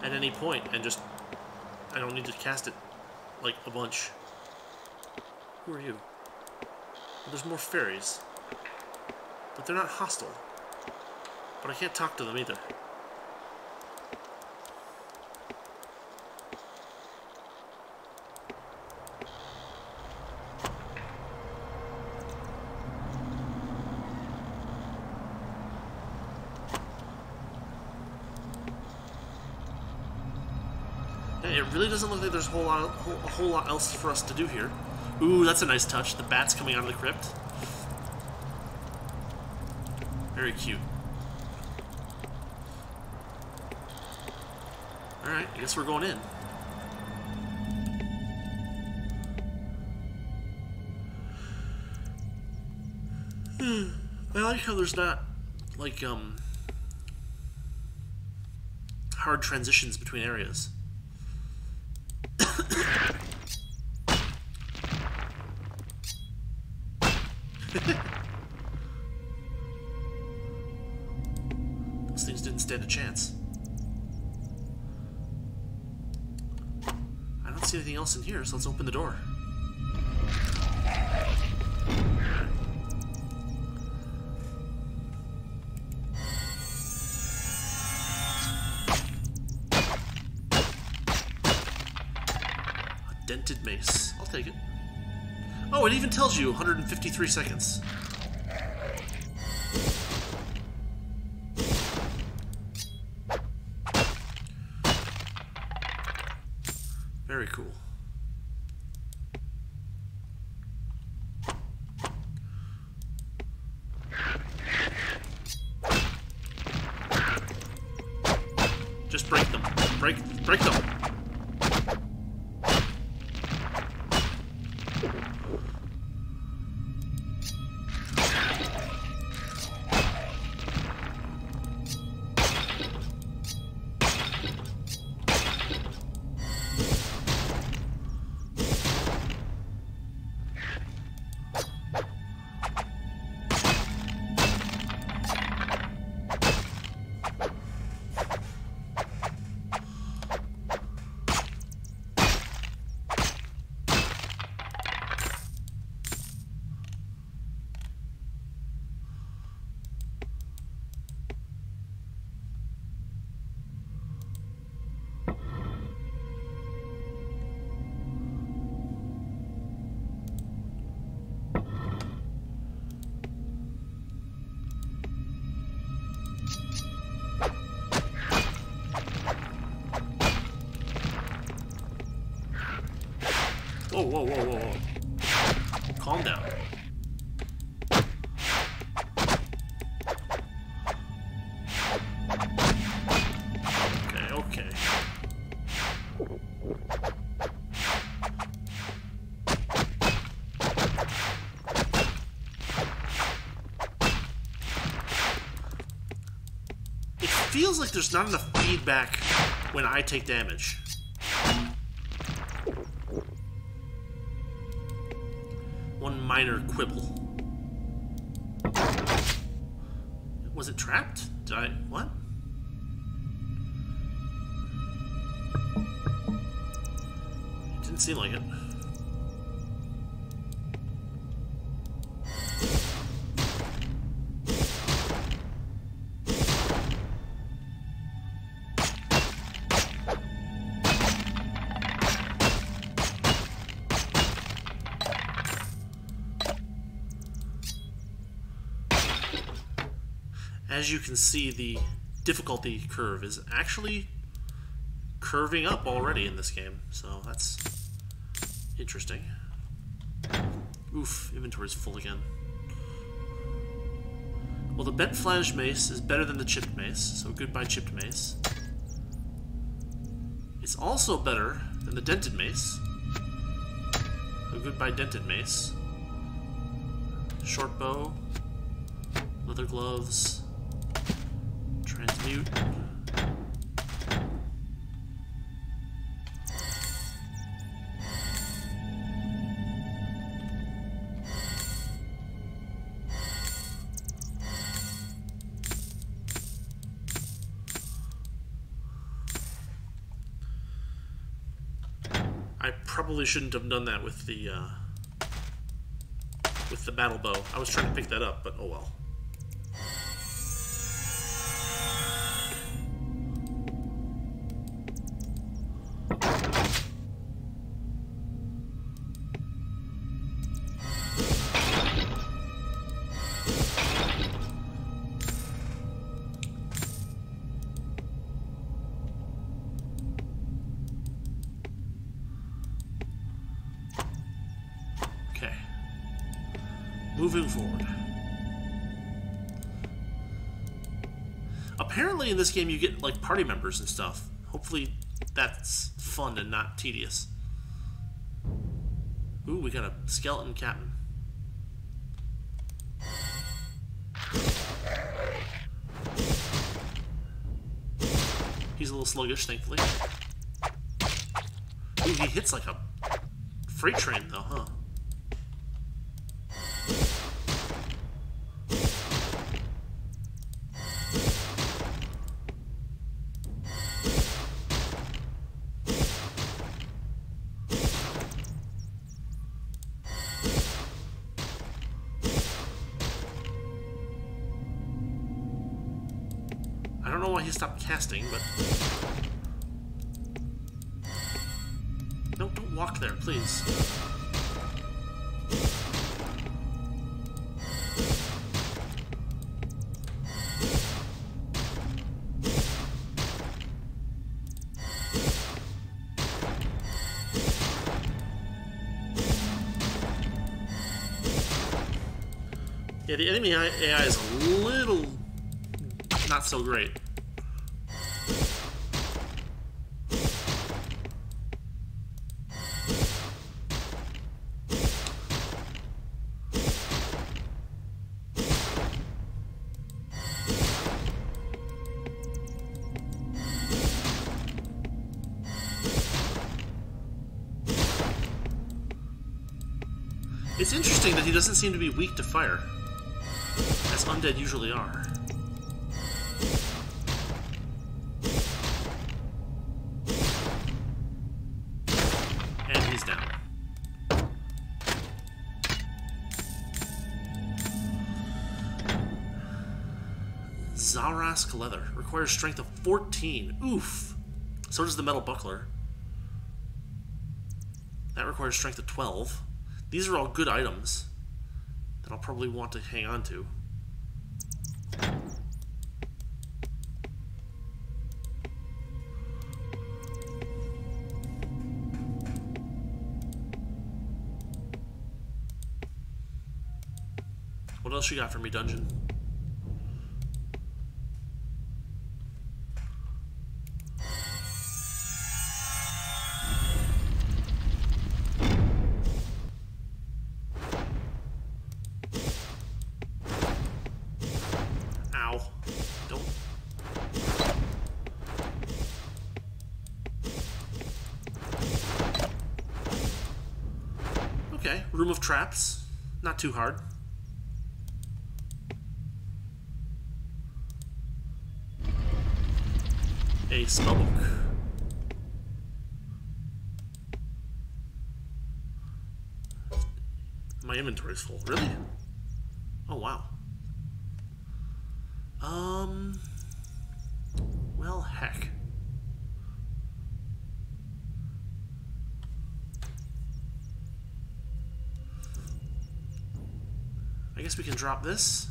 at any point and just I don't need to cast it like a bunch. Who are you? Well, there's more fairies. But they're not hostile. But I can't talk to them either. Yeah, it really doesn't look like there's a whole lot else for us to do here. Ooh, that's a nice touch. The bat's coming out of the crypt. Very cute. Alright, I guess we're going in. I like how there's not, like, hard transitions between areas. Those things didn't stand a chance. I don't see anything else in here, so let's open the door. A dented mace. I'll take it. Oh, it even tells you 153 seconds. Very cool. Just break them. Break them. Whoa, whoa, whoa, whoa, whoa. Calm down. Okay, okay. It feels like there's not enough feedback when I take damage. One minor quibble. Was it trapped? Did I... what? It didn't seem like it. As you can see, the difficulty curve is actually curving up already in this game, so that's interesting. Oof, inventory's full again. Well, the bent flanged mace is better than the chipped mace, so goodbye chipped mace. It's also better than the dented mace, so goodbye dented mace. Short bow, leather gloves, transmute. I probably shouldn't have done that with the battle bow. I was trying to pick that up, but oh well. Moving forward. Apparently in this game you get like party members and stuff. Hopefully that's fun and not tedious. Ooh, we got a skeleton captain. He's a little sluggish, thankfully. Ooh, he hits like a freight train though, huh? I don't know why he stopped casting, but... No, don't walk there, please. Yeah, the enemy AI is a little not so great. It's interesting that he doesn't seem to be weak to fire, as undead usually are. And he's down. Zarask leather requires strength of 14. Oof. So does the metal buckler. That requires strength of 12. These are all good items that I'll probably want to hang on to. What else you got for me, dungeon? Ow. Don't. Okay, room of traps. Not too hard. A spellbook. My inventory's full. Really? Oh, wow. Well, heck. I guess we can drop this.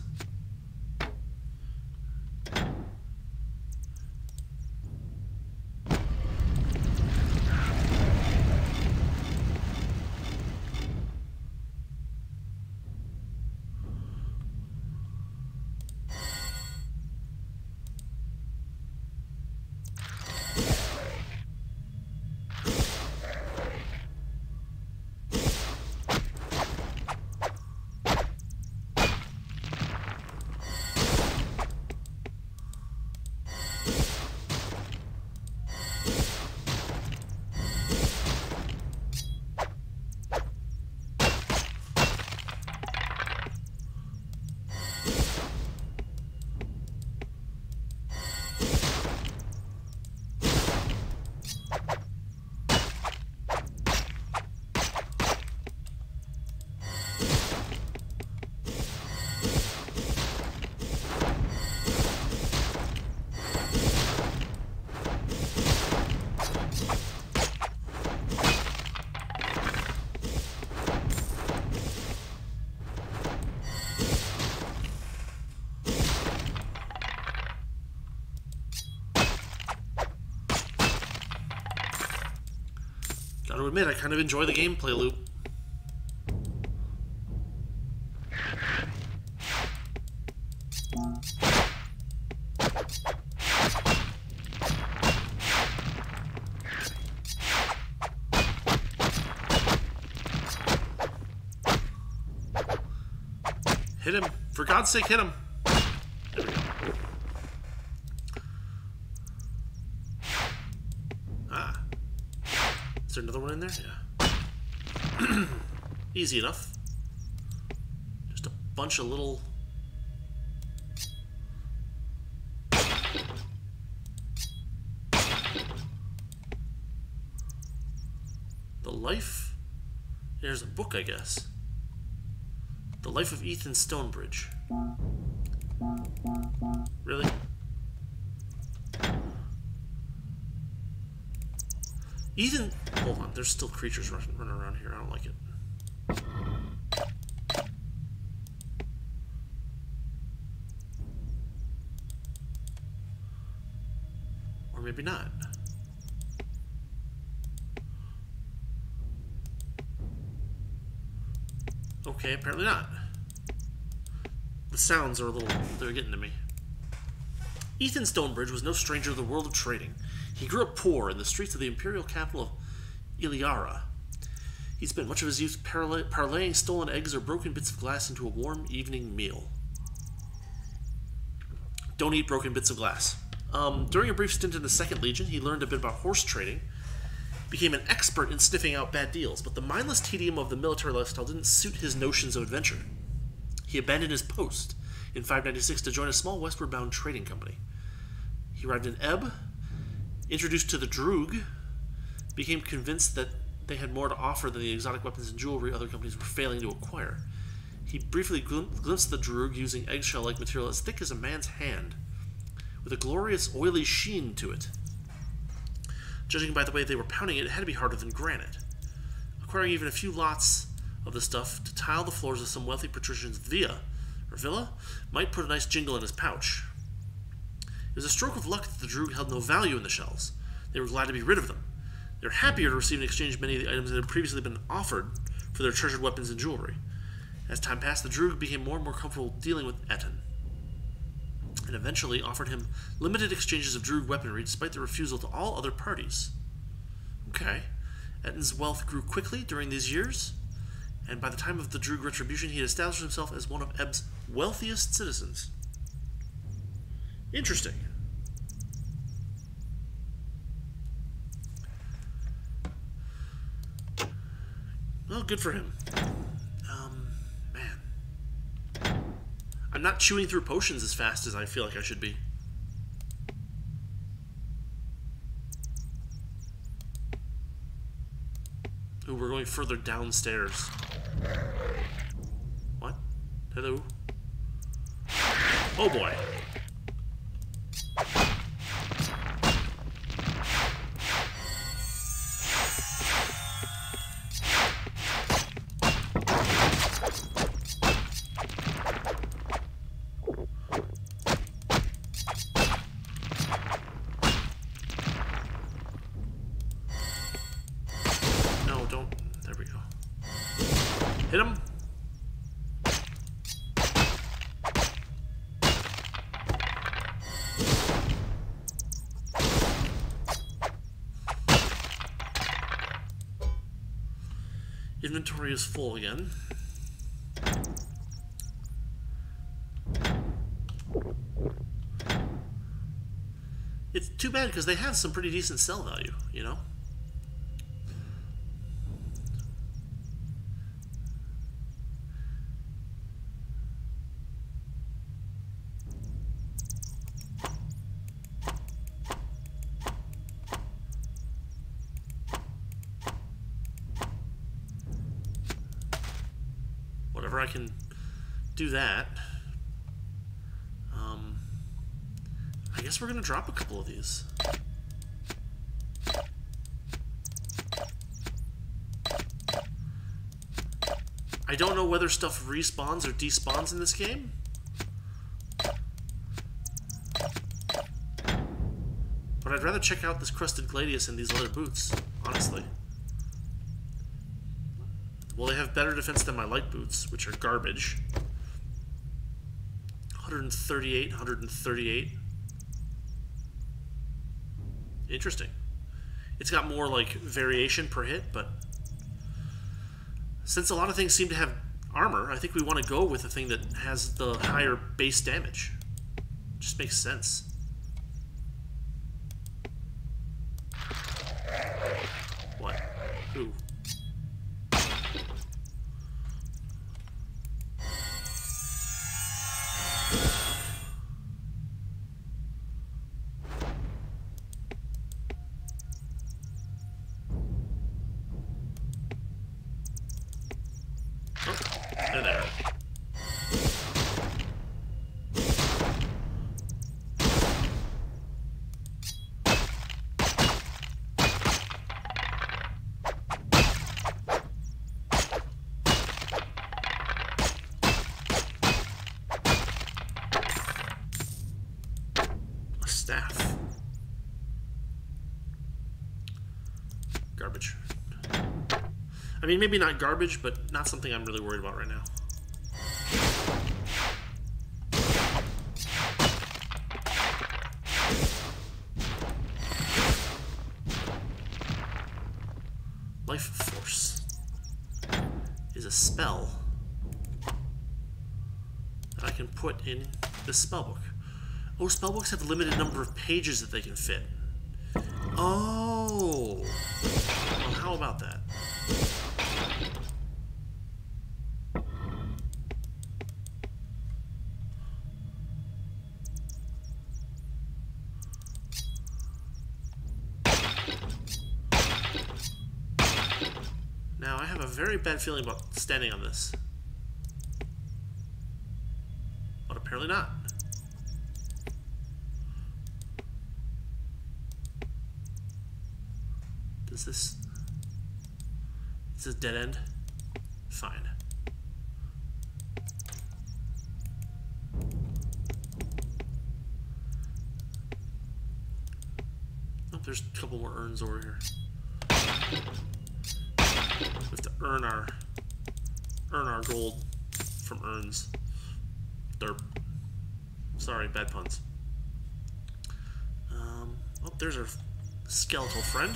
Gotta admit, I kind of enjoy the gameplay loop. Hit him. For God's sake, hit him. There we go. Ah. Is there another one in there? Yeah. Easy enough. Just a bunch of little... The life? There's a book, I guess. The Life of Ethan Stonebridge. Really? Ethan... Hold on, there's still creatures running around here. I don't like it. Or maybe not. Okay, apparently not. The sounds are a little... they're getting to me. Ethan Stonebridge was no stranger to the world of trading. He grew up poor in the streets of the imperial capital of Iliara. He spent much of his youth parlaying stolen eggs or broken bits of glass into a warm evening meal. Don't eat broken bits of glass. During a brief stint in the 2nd Legion, he learned a bit about horse trading, became an expert in sniffing out bad deals, but the mindless tedium of the military lifestyle didn't suit his notions of adventure. He abandoned his post in 596 to join a small westward-bound trading company. He arrived in Ebb, introduced to the Droog, became convinced that they had more to offer than the exotic weapons and jewelry other companies were failing to acquire. He briefly glimpsed the Droog using eggshell-like material as thick as a man's hand, with a glorious oily sheen to it. Judging by the way they were pounding it, it had to be harder than granite. Acquiring even a few lots of the stuff to tile the floors of some wealthy patrician's villa might put a nice jingle in his pouch. It was a stroke of luck that the Droog held no value in the shells. They were glad to be rid of them. They were happier to receive in exchange many of the items that had previously been offered for their treasured weapons and jewelry. As time passed, the Droog became more and more comfortable dealing with Etten, and eventually offered him limited exchanges of Droog weaponry despite the refusal to all other parties. Okay. Etten's wealth grew quickly during these years, and by the time of the Droog retribution, he had established himself as one of Eb's wealthiest citizens. Interesting. Well, good for him. Man. I'm not chewing through potions as fast as I feel like I should be. Ooh, we're going further downstairs. What? Hello? Oh boy. Hit him. Inventory is full again. It's too bad because they have some pretty decent sell value, you know? Whatever, I can do that. I guess we're gonna drop a couple of these. I don't know whether stuff respawns or despawns in this game. But I'd rather check out this crusted gladius and these leather boots, honestly. Well, they have better defense than my light boots, which are garbage. 138, 138. Interesting. It's got more, like, variation per hit, but since a lot of things seem to have armor, I think we want to go with the thing that has the higher base damage. Just makes sense. What? Who? There. A staff. Garbage. I mean, maybe not garbage, but not something I'm really worried about right now. Life Force is a spell that I can put in the spellbook. Oh, spellbooks have a limited number of pages that they can fit. Oh! Well, how about that? Now, I have a very bad feeling about standing on this. But apparently not. Does this... Is this dead end? Fine. Oh, there's a couple more urns over here. We have to earn our gold. from urns. Derp. Sorry, bad puns. Oh, there's our skeletal friend.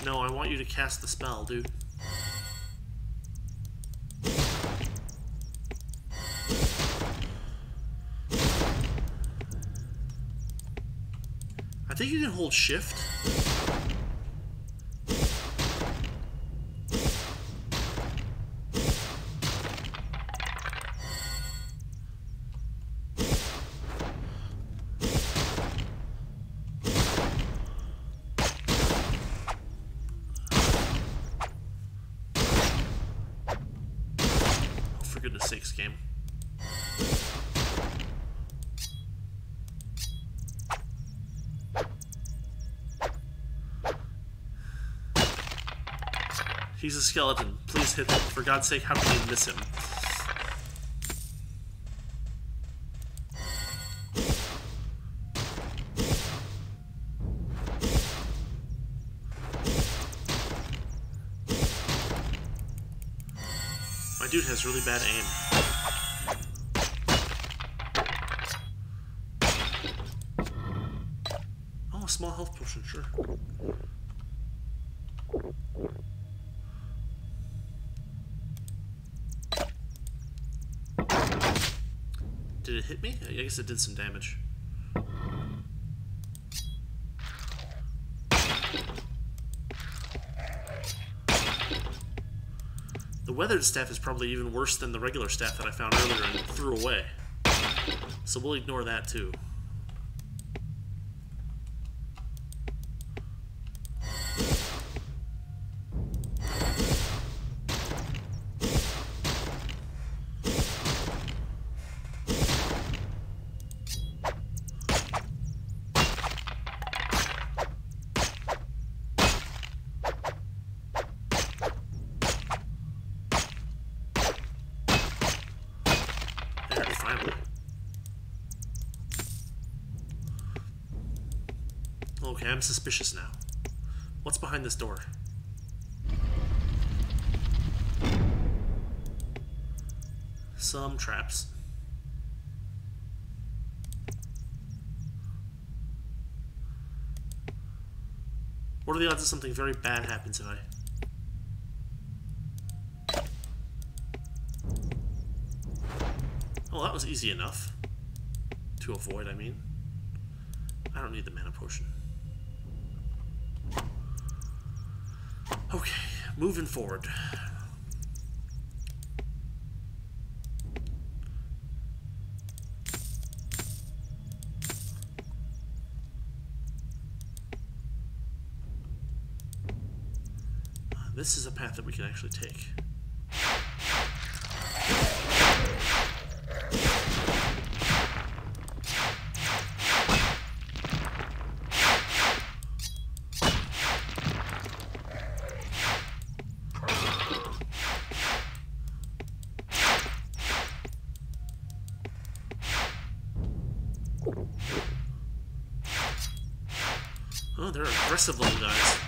No, I want you to cast the spell, dude. I think you can hold shift. For goodness sakes, game. He's a skeleton. Please hit him. For God's sake, how can you miss him? My dude has really bad aim. Oh, a small health potion, sure. Did it hit me? I guess it did some damage. The weathered staff is probably even worse than the regular staff that I found earlier and threw away. So we'll ignore that too. Okay, I'm suspicious now. What's behind this door? Some traps. What are the odds that something very bad happens tonight? Oh, that was easy enough. To avoid, I mean. I don't need the mana potion. Okay, moving forward. This is a path that we can actually take. Oh, they're aggressive little guys.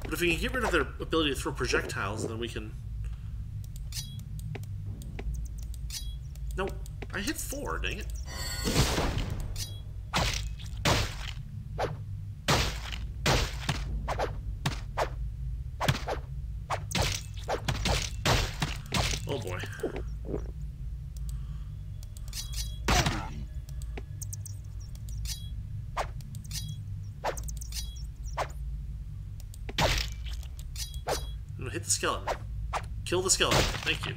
But if we can get rid of their ability to throw projectiles, then we can... No, I hit 4, dang it. Oh boy. I'm gonna hit the skeleton. Kill the skeleton. Thank you.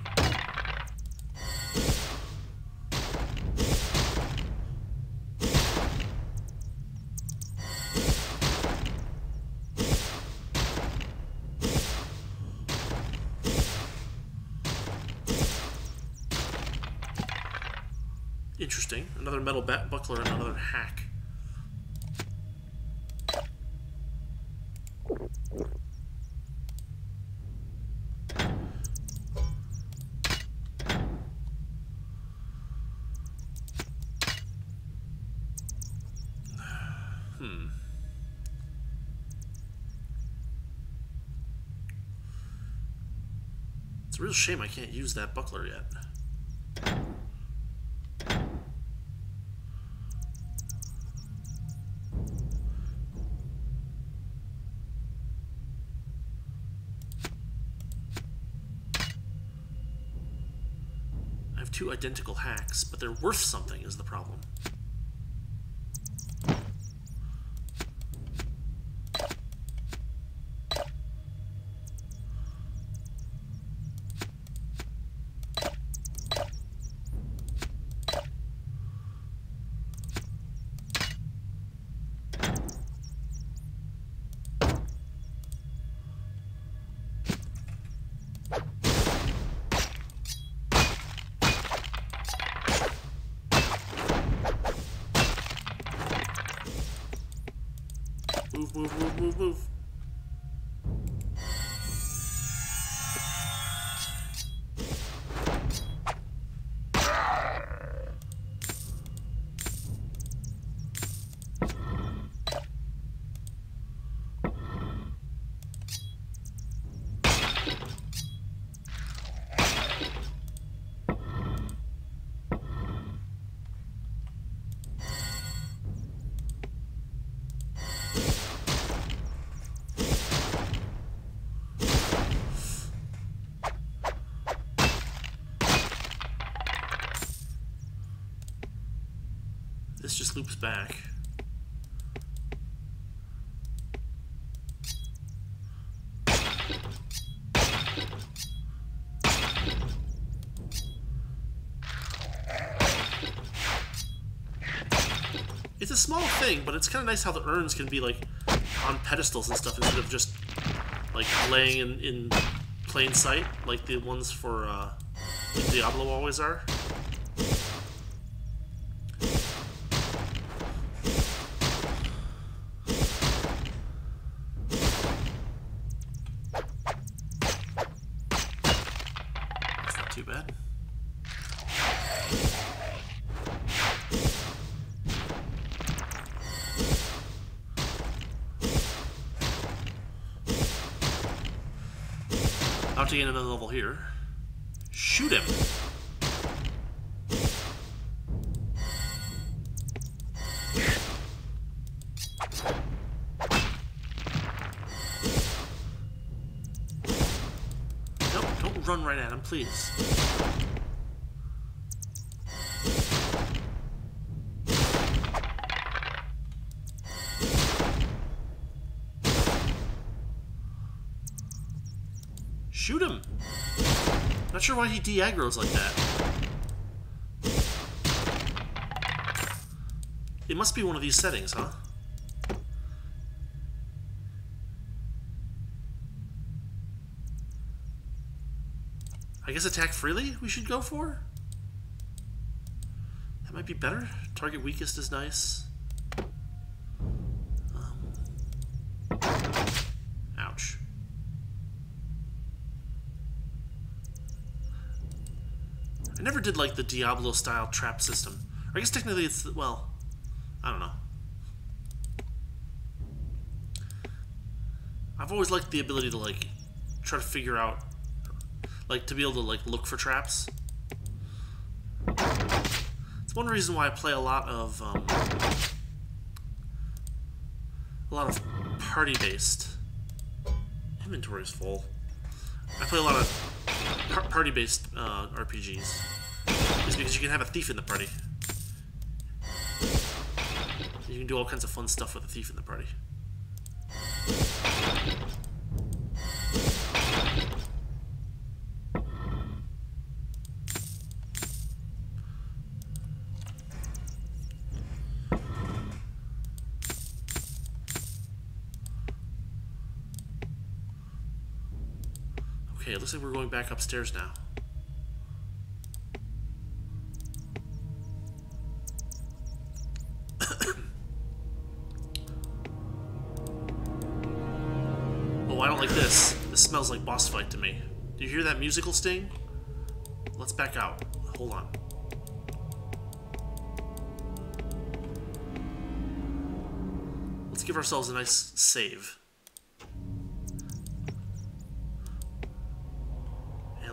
Interesting. Another metal buckler and another hack. a real shame I can't use that buckler yet. I have 2 identical hacks, but they're worth something is the problem. Move, move, move, move, move. This just loops back. It's a small thing, but it's kind of nice how the urns can be like on pedestals and stuff instead of just like laying in plain sight like the ones for Diablo always are. Too bad. About to gain another level here. Shoot him! Nope, don't run right at him, please. Shoot him! Not sure why he de-aggroes like that. It must be one of these settings, huh? I guess attack freely we should go for? That might be better. Target weakest is nice. Ouch. I never did like the Diablo style trap system. Or I guess technically it's, well, I don't know. I've always liked the ability to like try to figure out, like to be able to like look for traps. It's one reason why I play a lot of party-based. Inventory is full. I play a lot of party-based RPGs. Is because you can have a thief in the party. You can do all kinds of fun stuff with a thief in the party. Okay, it looks like we're going back upstairs now. Oh, I don't like this. This smells like boss fight to me. Do you hear that musical sting? Let's back out. Hold on. Let's give ourselves a nice save.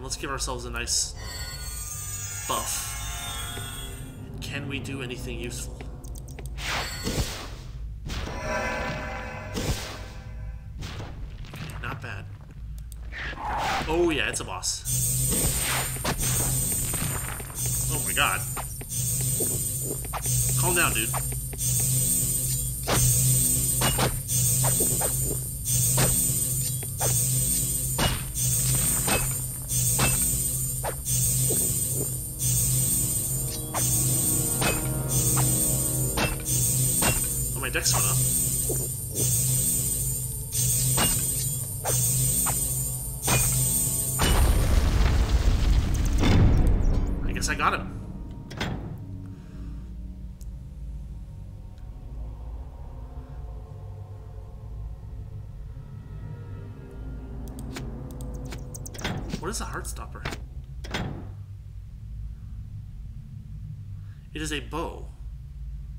let's give ourselves a nice buff. Can we do anything useful? Not bad. Oh yeah, it's a boss. Oh my god. Calm down, dude. Oh, my deck's went up. I guess I got him. What is a Heartstopper? It is a bow.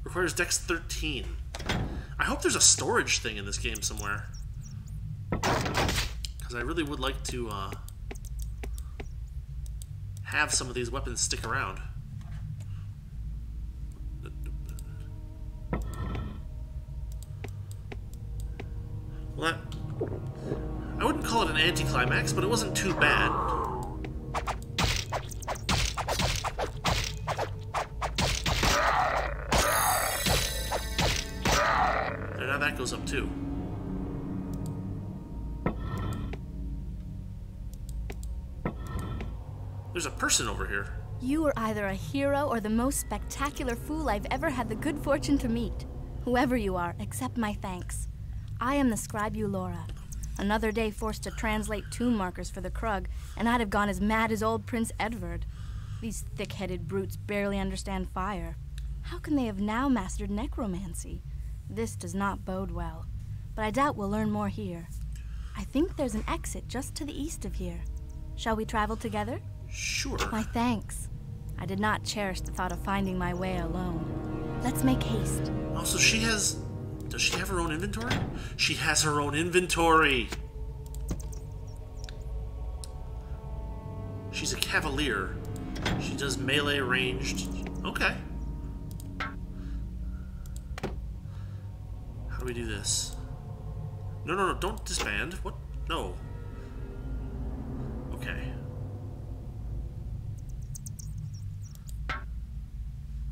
Requires Dex 13. I hope there's a storage thing in this game somewhere. Because I really would like to have some of these weapons stick around. Well, that... I wouldn't call it an anticlimax, but it wasn't too bad. And now that goes up too. There's a person over here. You are either a hero or the most spectacular fool I've ever had the good fortune to meet. Whoever you are, accept my thanks. I am the scribe Eulora. Another day forced to translate tomb markers for the Krug, and I'd have gone as mad as old Prince Edvard. These thick-headed brutes barely understand fire. How can they have now mastered necromancy? This does not bode well, but I doubt we'll learn more here. I think there's an exit just to the east of here. Shall we travel together? Sure. My thanks. I did not cherish the thought of finding my way alone. Let's make haste. Oh, so she has... Does she have her own inventory? She has her own inventory! She's a cavalier. She does melee ranged. Okay. How do we do this? No, no, no, don't disband. What? No. Okay.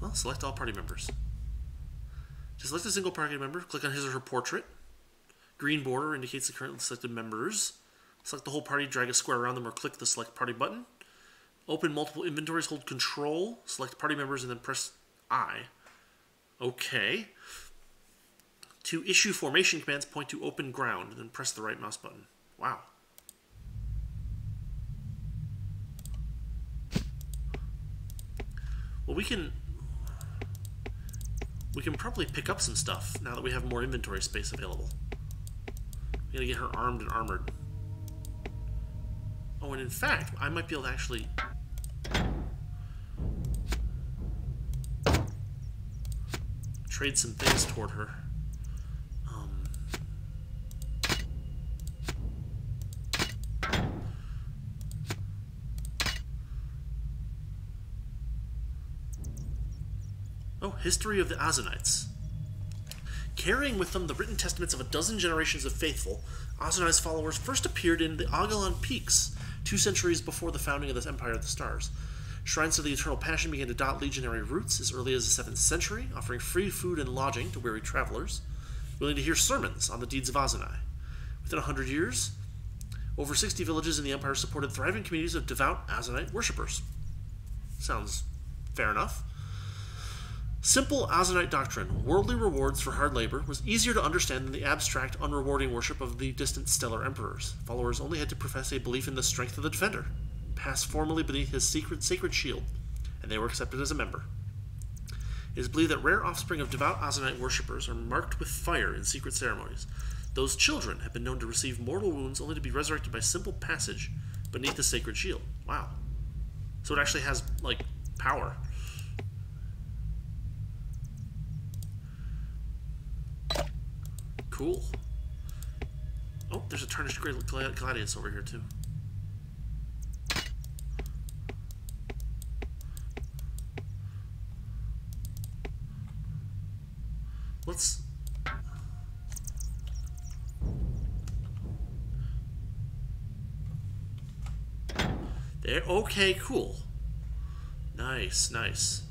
Well, select all party members. To select a single party member, click on his or her portrait. Green border indicates the currently selected members. Select the whole party, drag a square around them, or click the select party button. Open multiple inventories, hold control, select party members, and then press I. Okay. To issue formation commands, point to open ground, and then press the right mouse button. Wow. Well, we can probably pick up some stuff now that we have more inventory space available. We gotta get her armed and armored. Oh, and in fact, I might be able to actually... trade some things toward her. Oh, History of the Ozonites. Carrying with them the written testaments of a dozen generations of faithful, Ozonites followers first appeared in the Agalon Peaks, 2 centuries before the founding of the Empire of the Stars. Shrines of the Eternal Passion began to dot legionary routes as early as the 7th century, offering free food and lodging to weary travelers, willing to hear sermons on the deeds of Ozonai. Within 100 years, over 60 villages in the Empire supported thriving communities of devout Ozonite worshippers. Sounds fair enough. Simple Ozonite doctrine, worldly rewards for hard labor, was easier to understand than the abstract, unrewarding worship of the distant stellar emperors. Followers only had to profess a belief in the strength of the defender, pass formally beneath his sacred shield, and they were accepted as a member. It is believed that rare offspring of devout Ozonite worshippers are marked with fire in secret ceremonies. Those children have been known to receive mortal wounds only to be resurrected by simple passage beneath the sacred shield. Wow. So it actually has, like, power. Cool. Oh, there's a tarnished gladius over here, too. let's... There. Okay, cool. Nice, nice.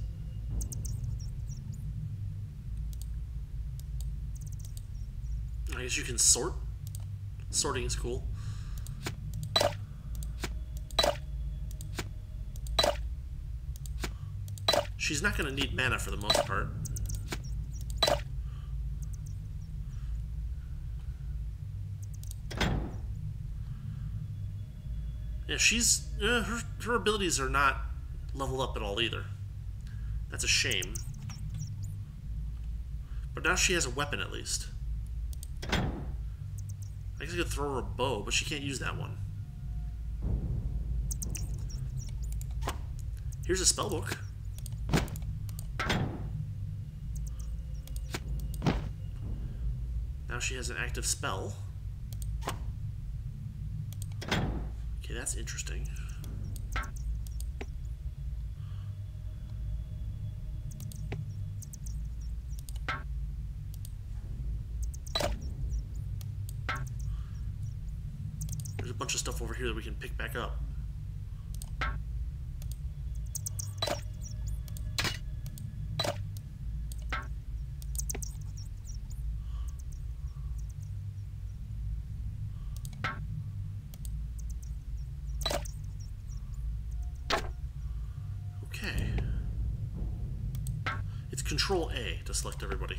I guess you can sort. Sorting is cool. She's not going to need mana for the most part. Yeah, she's... her abilities are not leveled up at all either. That's a shame. But now she has a weapon at least. I guess I could throw her a bow, but she can't use that one. Here's a spellbook. Now she has an active spell. Okay, that's interesting. There's a bunch of stuff over here that we can pick back up. Okay. It's Control A to select everybody.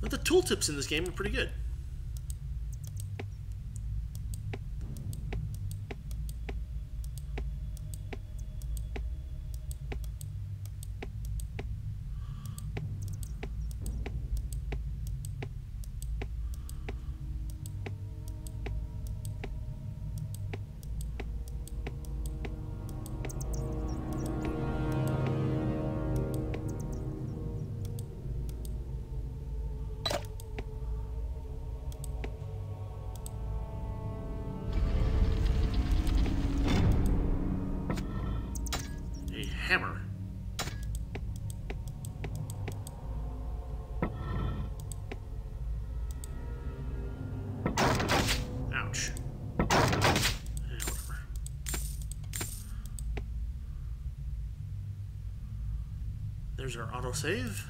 But the tooltips in this game are pretty good. Hammer. Ouch. Whatever. There's our autosave.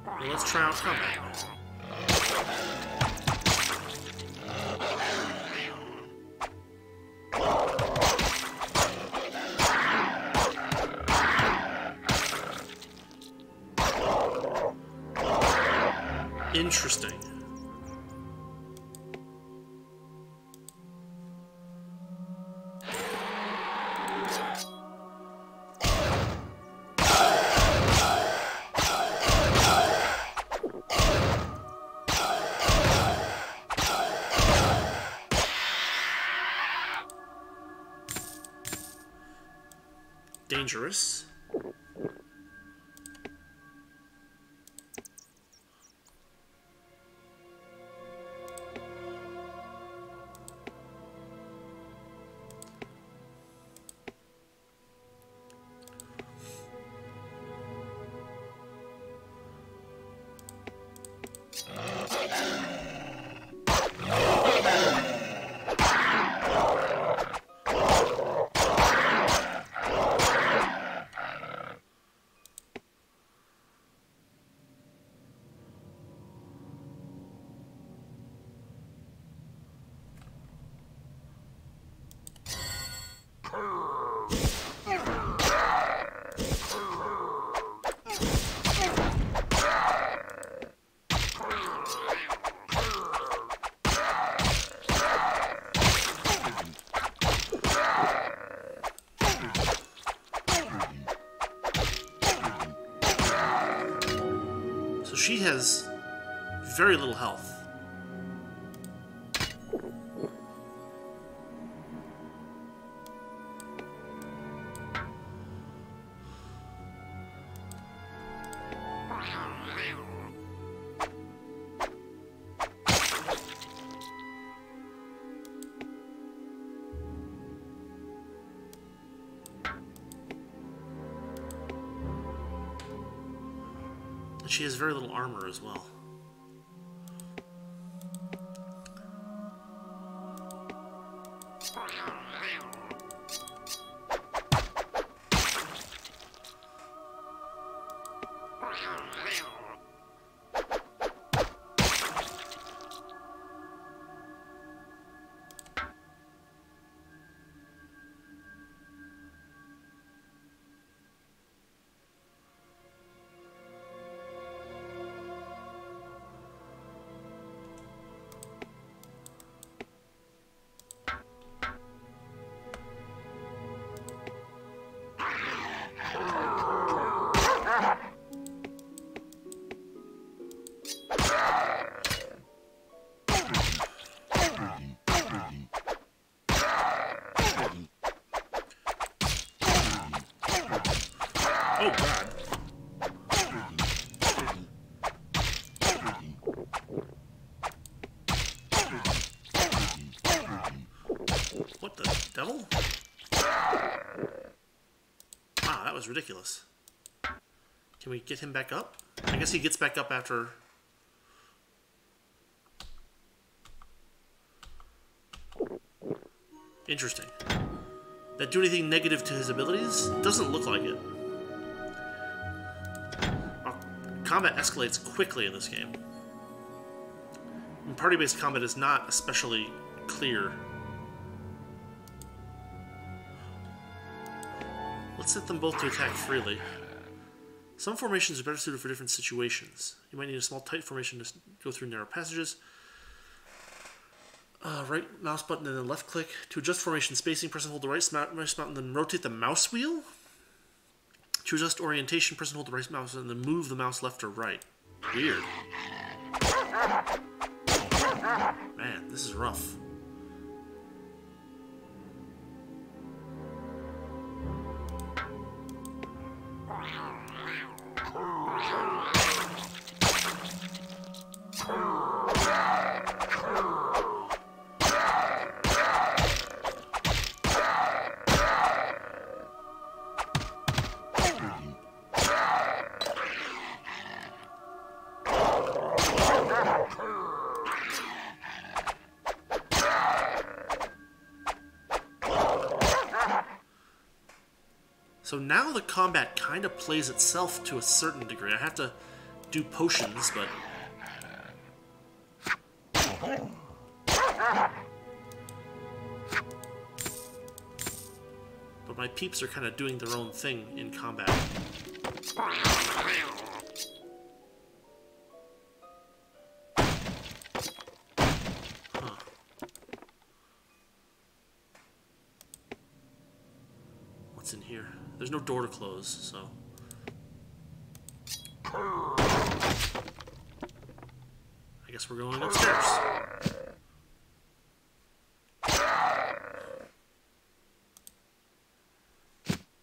Well, let's try out combat. Interesting. Dangerous. So she has very little health. she has very little armor as well. Oh, God. What the devil? Ah, that was ridiculous. Can we get him back up? I guess he gets back up after... Interesting. That do anything negative to his abilities? Doesn't look like it. Combat escalates quickly in this game. And party-based combat is not especially clear. Let's set them both to attack freely. Some formations are better suited for different situations. You might need a small tight formation to go through narrow passages. Right mouse button and then left click. To adjust formation spacing, press and hold the right mouse button, then rotate the mouse wheel. To adjust orientation, press and hold the right mouse and then move the mouse left or right. Weird. Man, this is rough. So now the combat kind of plays itself to a certain degree. I have to do potions, but... But my peeps are kind of doing their own thing in combat. Huh. What's in here? There's no door to close, so... I guess we're going upstairs.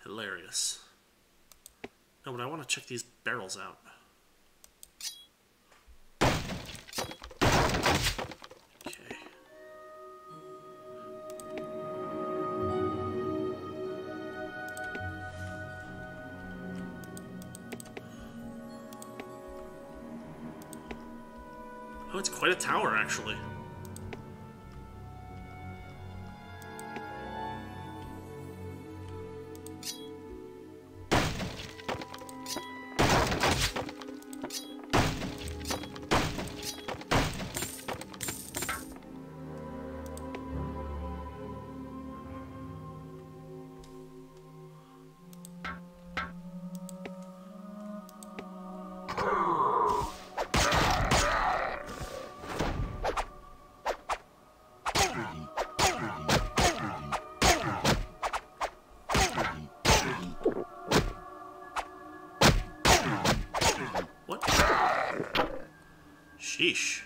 Hilarious. No, but I want to check these barrels out. Okay. Oh, it's quite a tower, actually. What? Sheesh.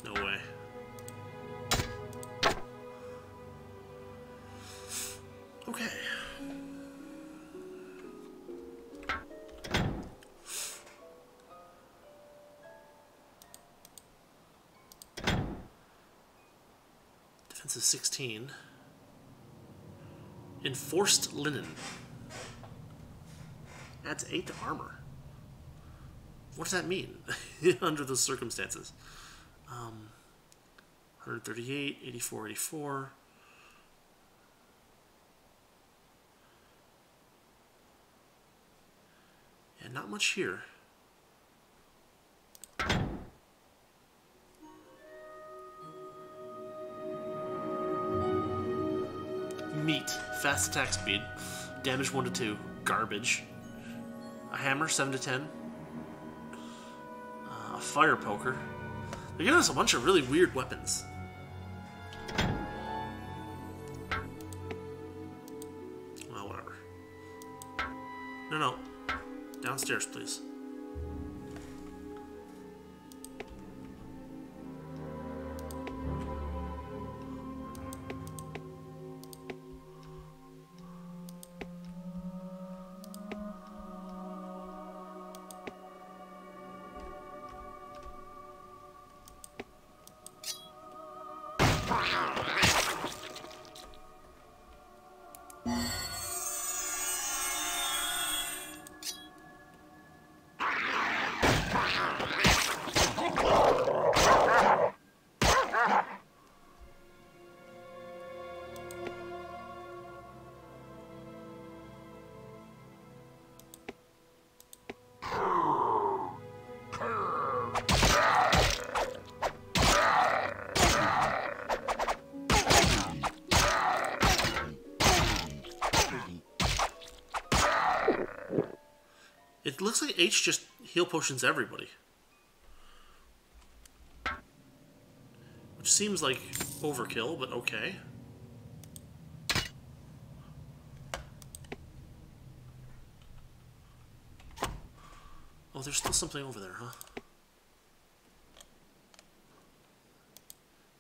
No way. Okay. Defense is 16. Enforced linen. Adds 8 to armor. What does that mean under those circumstances? 138, 84, 84. Yeah, not much here. Meat, fast attack speed, damage 1 to 2, garbage. A hammer 7 to 10. A fire poker. They're giving us a bunch of really weird weapons. Well, whatever. No. Downstairs, please. It looks like H just heal potions everybody. Which seems like overkill, but okay. Oh, there's still something over there, huh?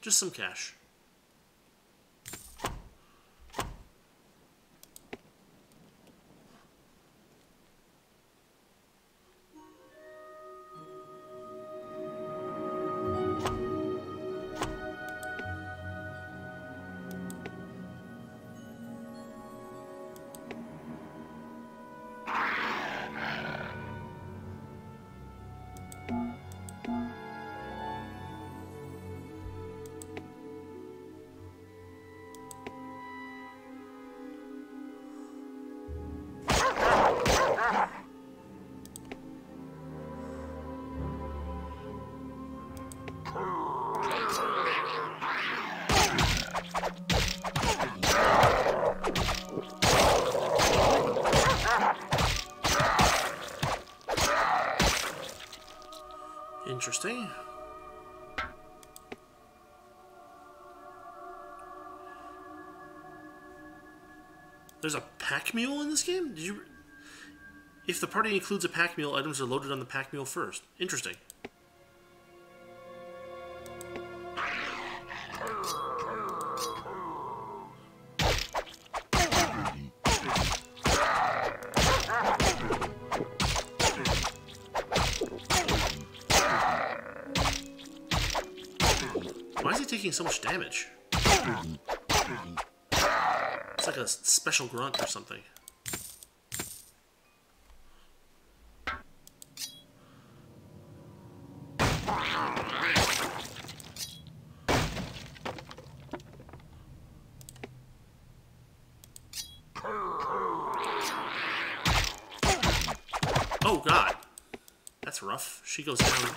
Just some cash. Interesting. There's a pack mule in this game? Did you? If the party includes a pack mule, items are loaded on the pack mule first. Interesting. Why is he taking so much damage? It's like a special grunt or something. Oh god. That's rough. She goes down.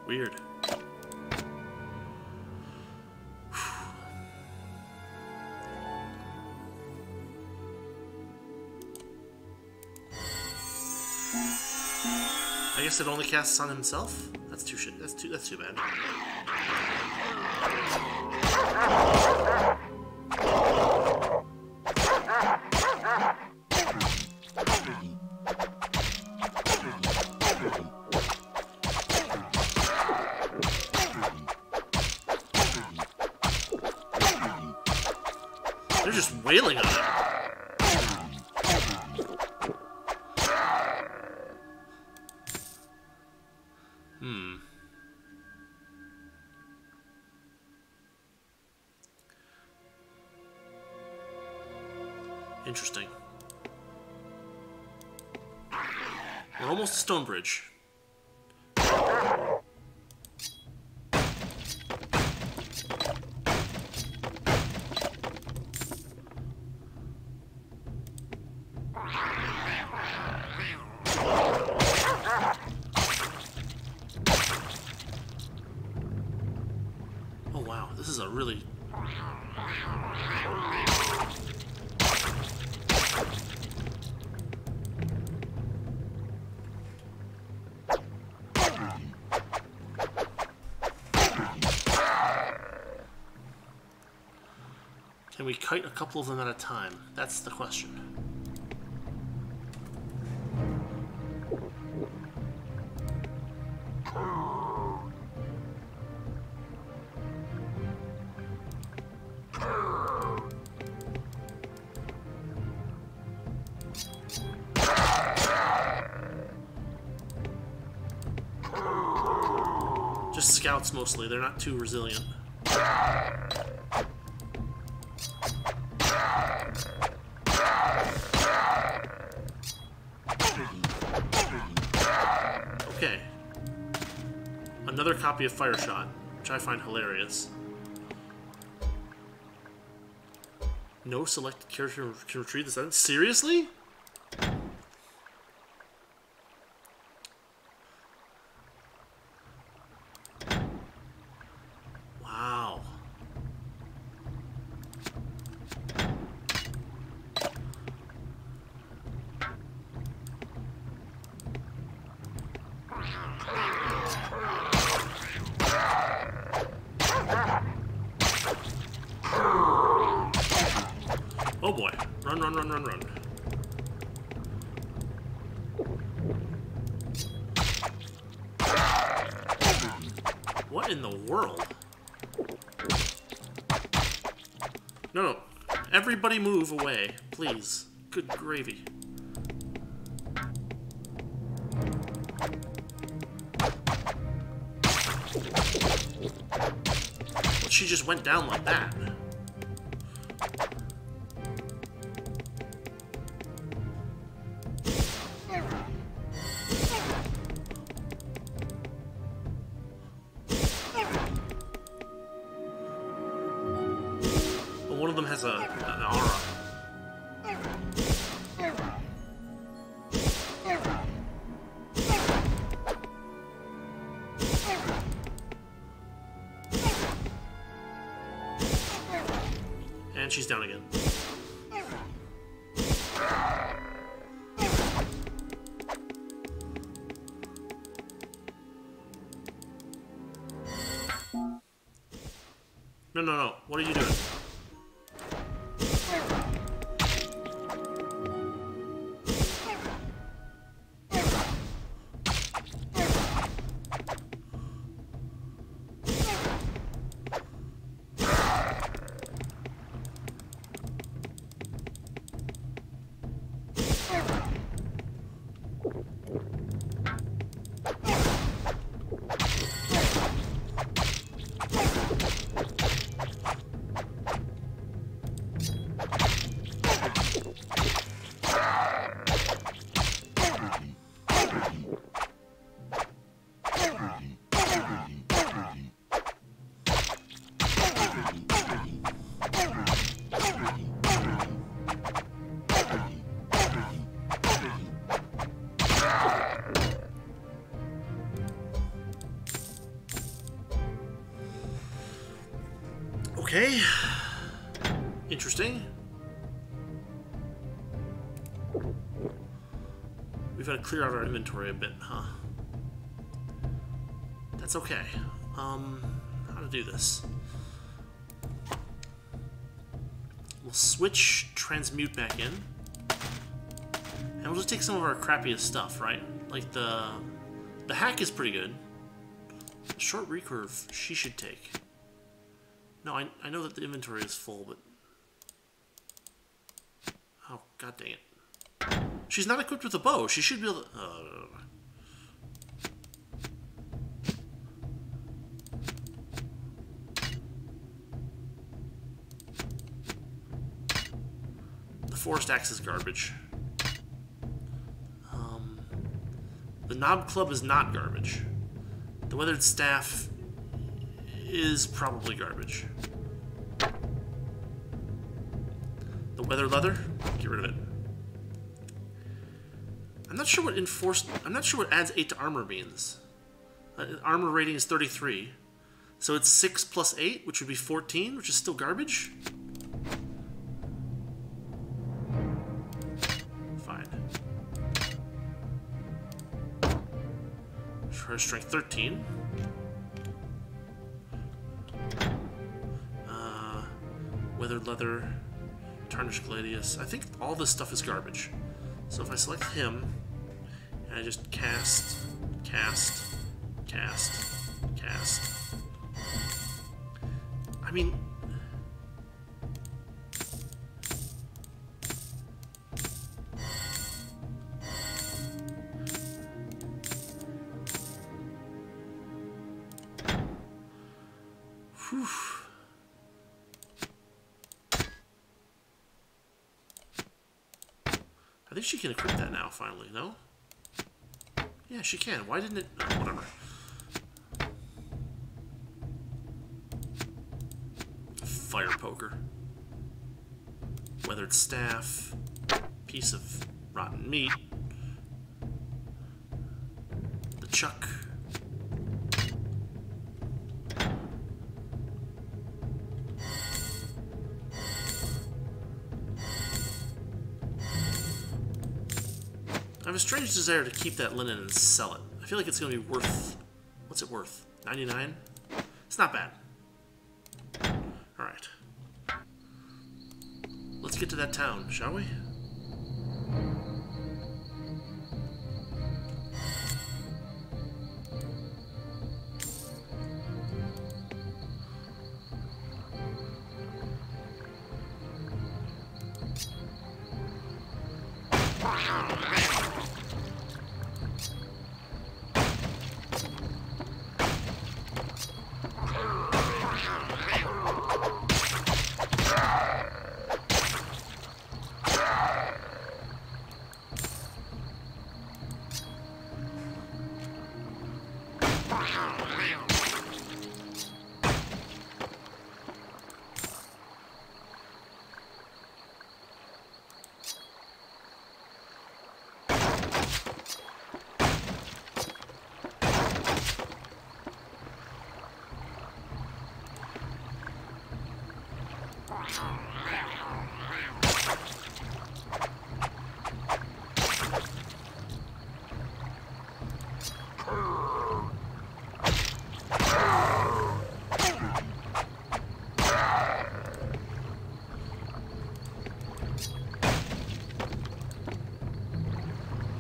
Weird. I guess it only casts on himself? That's too shit. That's too bad. wailing on it. Interesting. We're almost to Stonebridge. Oh wow, this is a really... Can we kite a couple of them at a time? That's the question. Just scouts mostly, they're not too resilient. Okay. Another copy of Fireshot, which I find hilarious. No selected character can retrieve this item? Seriously? Wow. Oh boy. Run, run, run, run, run. What in the world? No, no. Everybody move away, please. Good gravy. But she just went down like that. One of them has an aura. And she's down again. No, no, no. What are you doing? Okay. Interesting. We've got to clear out our inventory a bit, huh? That's okay. How to do this? We'll switch transmute back in. And we'll just take some of our crappiest stuff, right? Like the hack is pretty good. The short recurve she should take. No, I know that the inventory is full, but... God dang it. She's not equipped with a bow. She should be able to... The forest axe is garbage. The knob club is not garbage. The weathered staff is probably garbage. The weathered leather, get rid of it. I'm not sure what adds 8 to armor means. Armor rating is 33. So it's 6 plus 8, which would be 14, which is still garbage? Fine. Her strength 13. Weathered leather, tarnished gladius. I think all this stuff is garbage. So if I select him, and I just cast. I mean... Whew. I think she can equip that now, finally, no? Yeah, she can. Why didn't it... Oh, whatever. Fire poker. Weathered staff. Piece of rotten meat. The chuck. I have a strange desire to keep that linen and sell it. I feel like it's going to be worth... What's it worth? 99? It's not bad. Alright. Let's get to that town, shall we?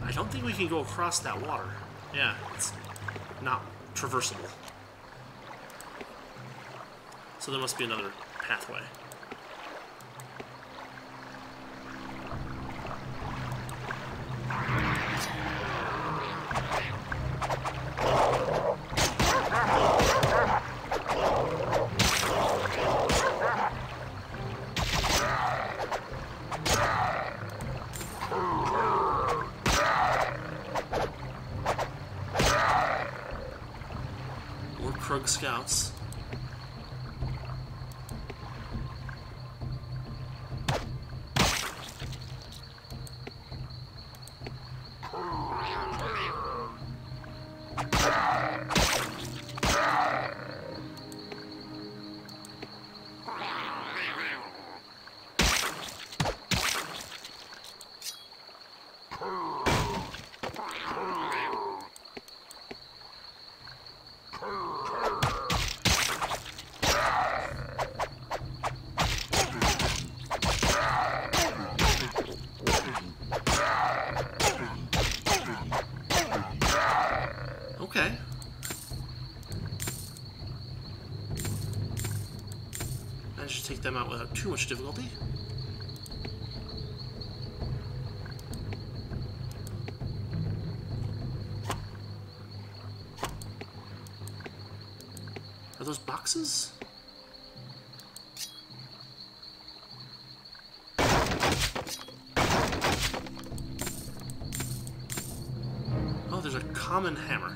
I don't think we can go across that water. Yeah, it's not traversable. So there must be another pathway. Krug scouts. Okay. Managed to take them out without too much difficulty. Are those boxes? Oh, there's a common hammer.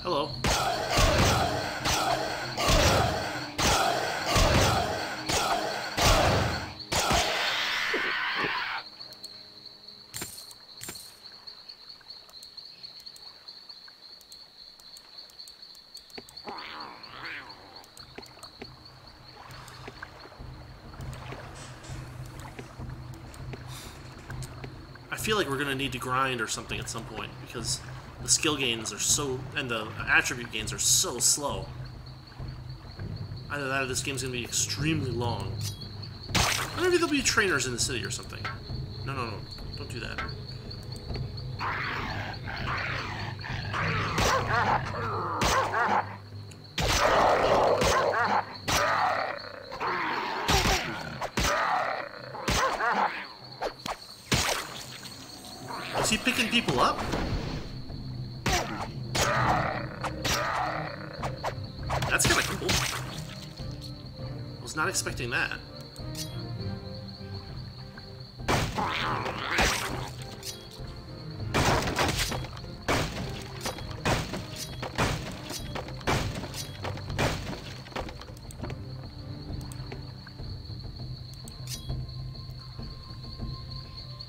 Hello. I feel like we're gonna need to grind or something at some point because the skill gains are so, and the attribute gains are so slow. Either that or this game's gonna be extremely long. Or maybe there'll be trainers in the city or something. No, no, no. Don't do that. Is he picking people up? That's kind of cool. I was not expecting that.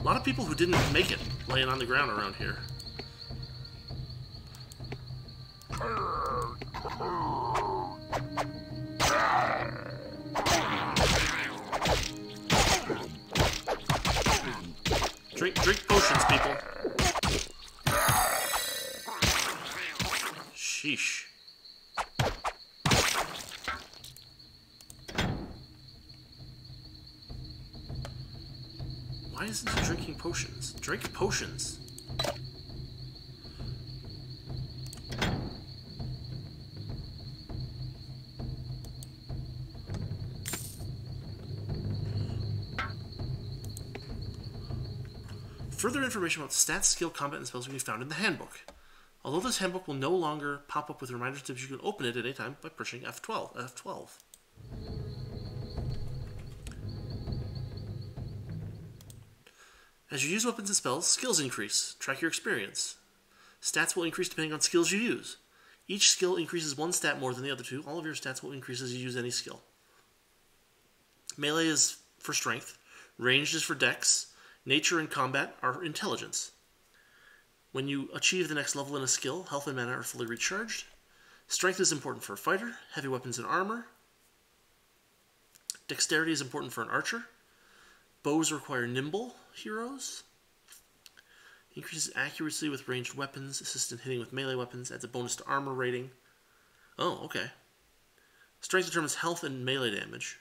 A lot of people who didn't make it laying on the ground around here. Drink potions, people. Sheesh. Why isn't he drinking potions? Drink potions. Further information about stats, skill, combat, and spells can be found in the handbook. Although this handbook will no longer pop up with reminder tips, you can open it at any time by pushing F12. As you use weapons and spells, skills increase. Track your experience. Stats will increase depending on skills you use. Each skill increases one stat more than the other two. All of your stats will increase as you use any skill. Melee is for strength. Ranged is for dex. Nature and combat are intelligence. When you achieve the next level in a skill, health and mana are fully recharged. Strength is important for a fighter. Heavy weapons and armor. Dexterity is important for an archer. Bows require nimble heroes. Increases accuracy with ranged weapons. Assists in hitting with melee weapons. Adds a bonus to armor rating. Oh, okay. Strength determines health and melee damage.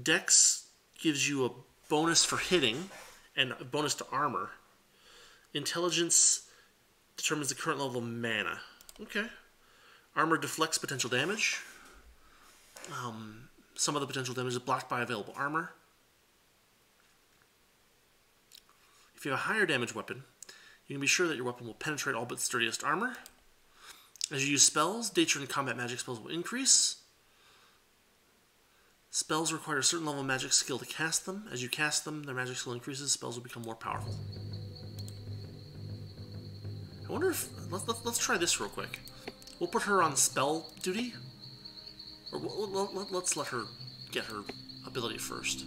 Dex gives you a bonus for hitting and a bonus to armor. Intelligence determines the current level of mana. Okay. Armor deflects potential damage. Some of the potential damage is blocked by available armor. If you have a higher damage weapon, you can be sure that your weapon will penetrate all but sturdiest armor. As you use spells, nature and combat magic spells will increase. Spells require a certain level of magic skill to cast them. As you cast them, their magic skill increases, spells will become more powerful. I wonder if... Let's try this real quick. We'll put her on spell duty. Or let's let her get her ability first.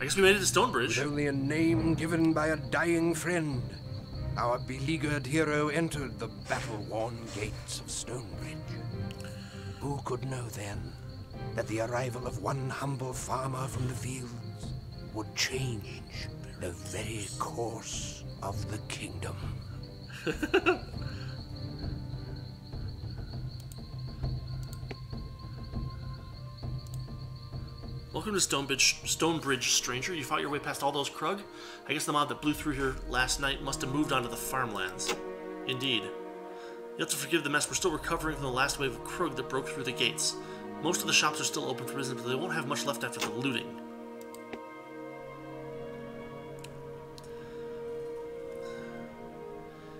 I guess we made it to Stonebridge. With only a name given by a dying friend, our beleaguered hero entered the battle-worn gates of Stonebridge. Who could know then that the arrival of one humble farmer from the fields would change the very course of the kingdom? Welcome to Stonebridge, stranger. You fought your way past all those Krug? I guess the mob that blew through here last night must have moved onto the farmlands. Indeed. You have to forgive the mess. We're still recovering from the last wave of Krug that broke through the gates. Most of the shops are still open for business, but they won't have much left after the looting.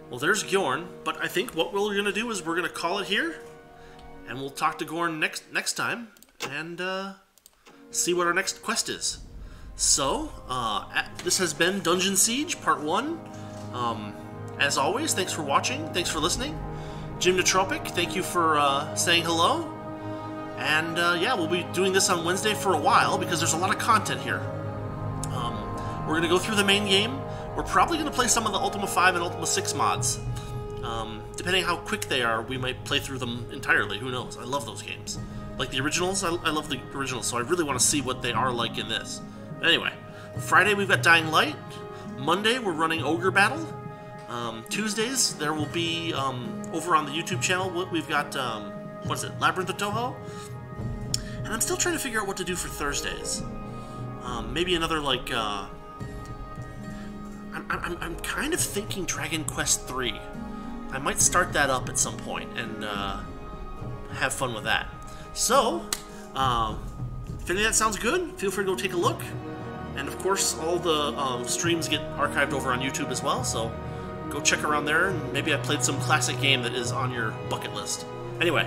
Well, there's Gjorn, but I think what we're going to do is we're going to call it here, and we'll talk to Gjorn next time, and see what our next quest is. So, this has been Dungeon Siege Part 1. As always, thanks for watching, thanks for listening. Jim Nootropic, thank you for saying hello. And yeah, we'll be doing this on Wednesday for a while, because there's a lot of content here. We're going to go through the main game. We're probably going to play some of the Ultima 5 and Ultima 6 mods. Depending how quick they are, we might play through them entirely. Who knows? I love those games. Like the originals, I love the originals, so I really want to see what they are like in this. Anyway, Friday we've got Dying Light. Monday we're running Ogre Battle. Tuesdays there will be, over on the YouTube channel, we've got, what is it, Labyrinth of Toho? And I'm still trying to figure out what to do for Thursdays. Maybe another, like, I'm kind of thinking Dragon Quest 3. I might start that up at some point and have fun with that. So, if any of that sounds good, feel free to go take a look. And of course, all the streams get archived over on YouTube as well, so go check around there, and maybe I played some classic game that is on your bucket list. Anyway,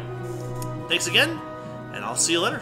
thanks again, and I'll see you later.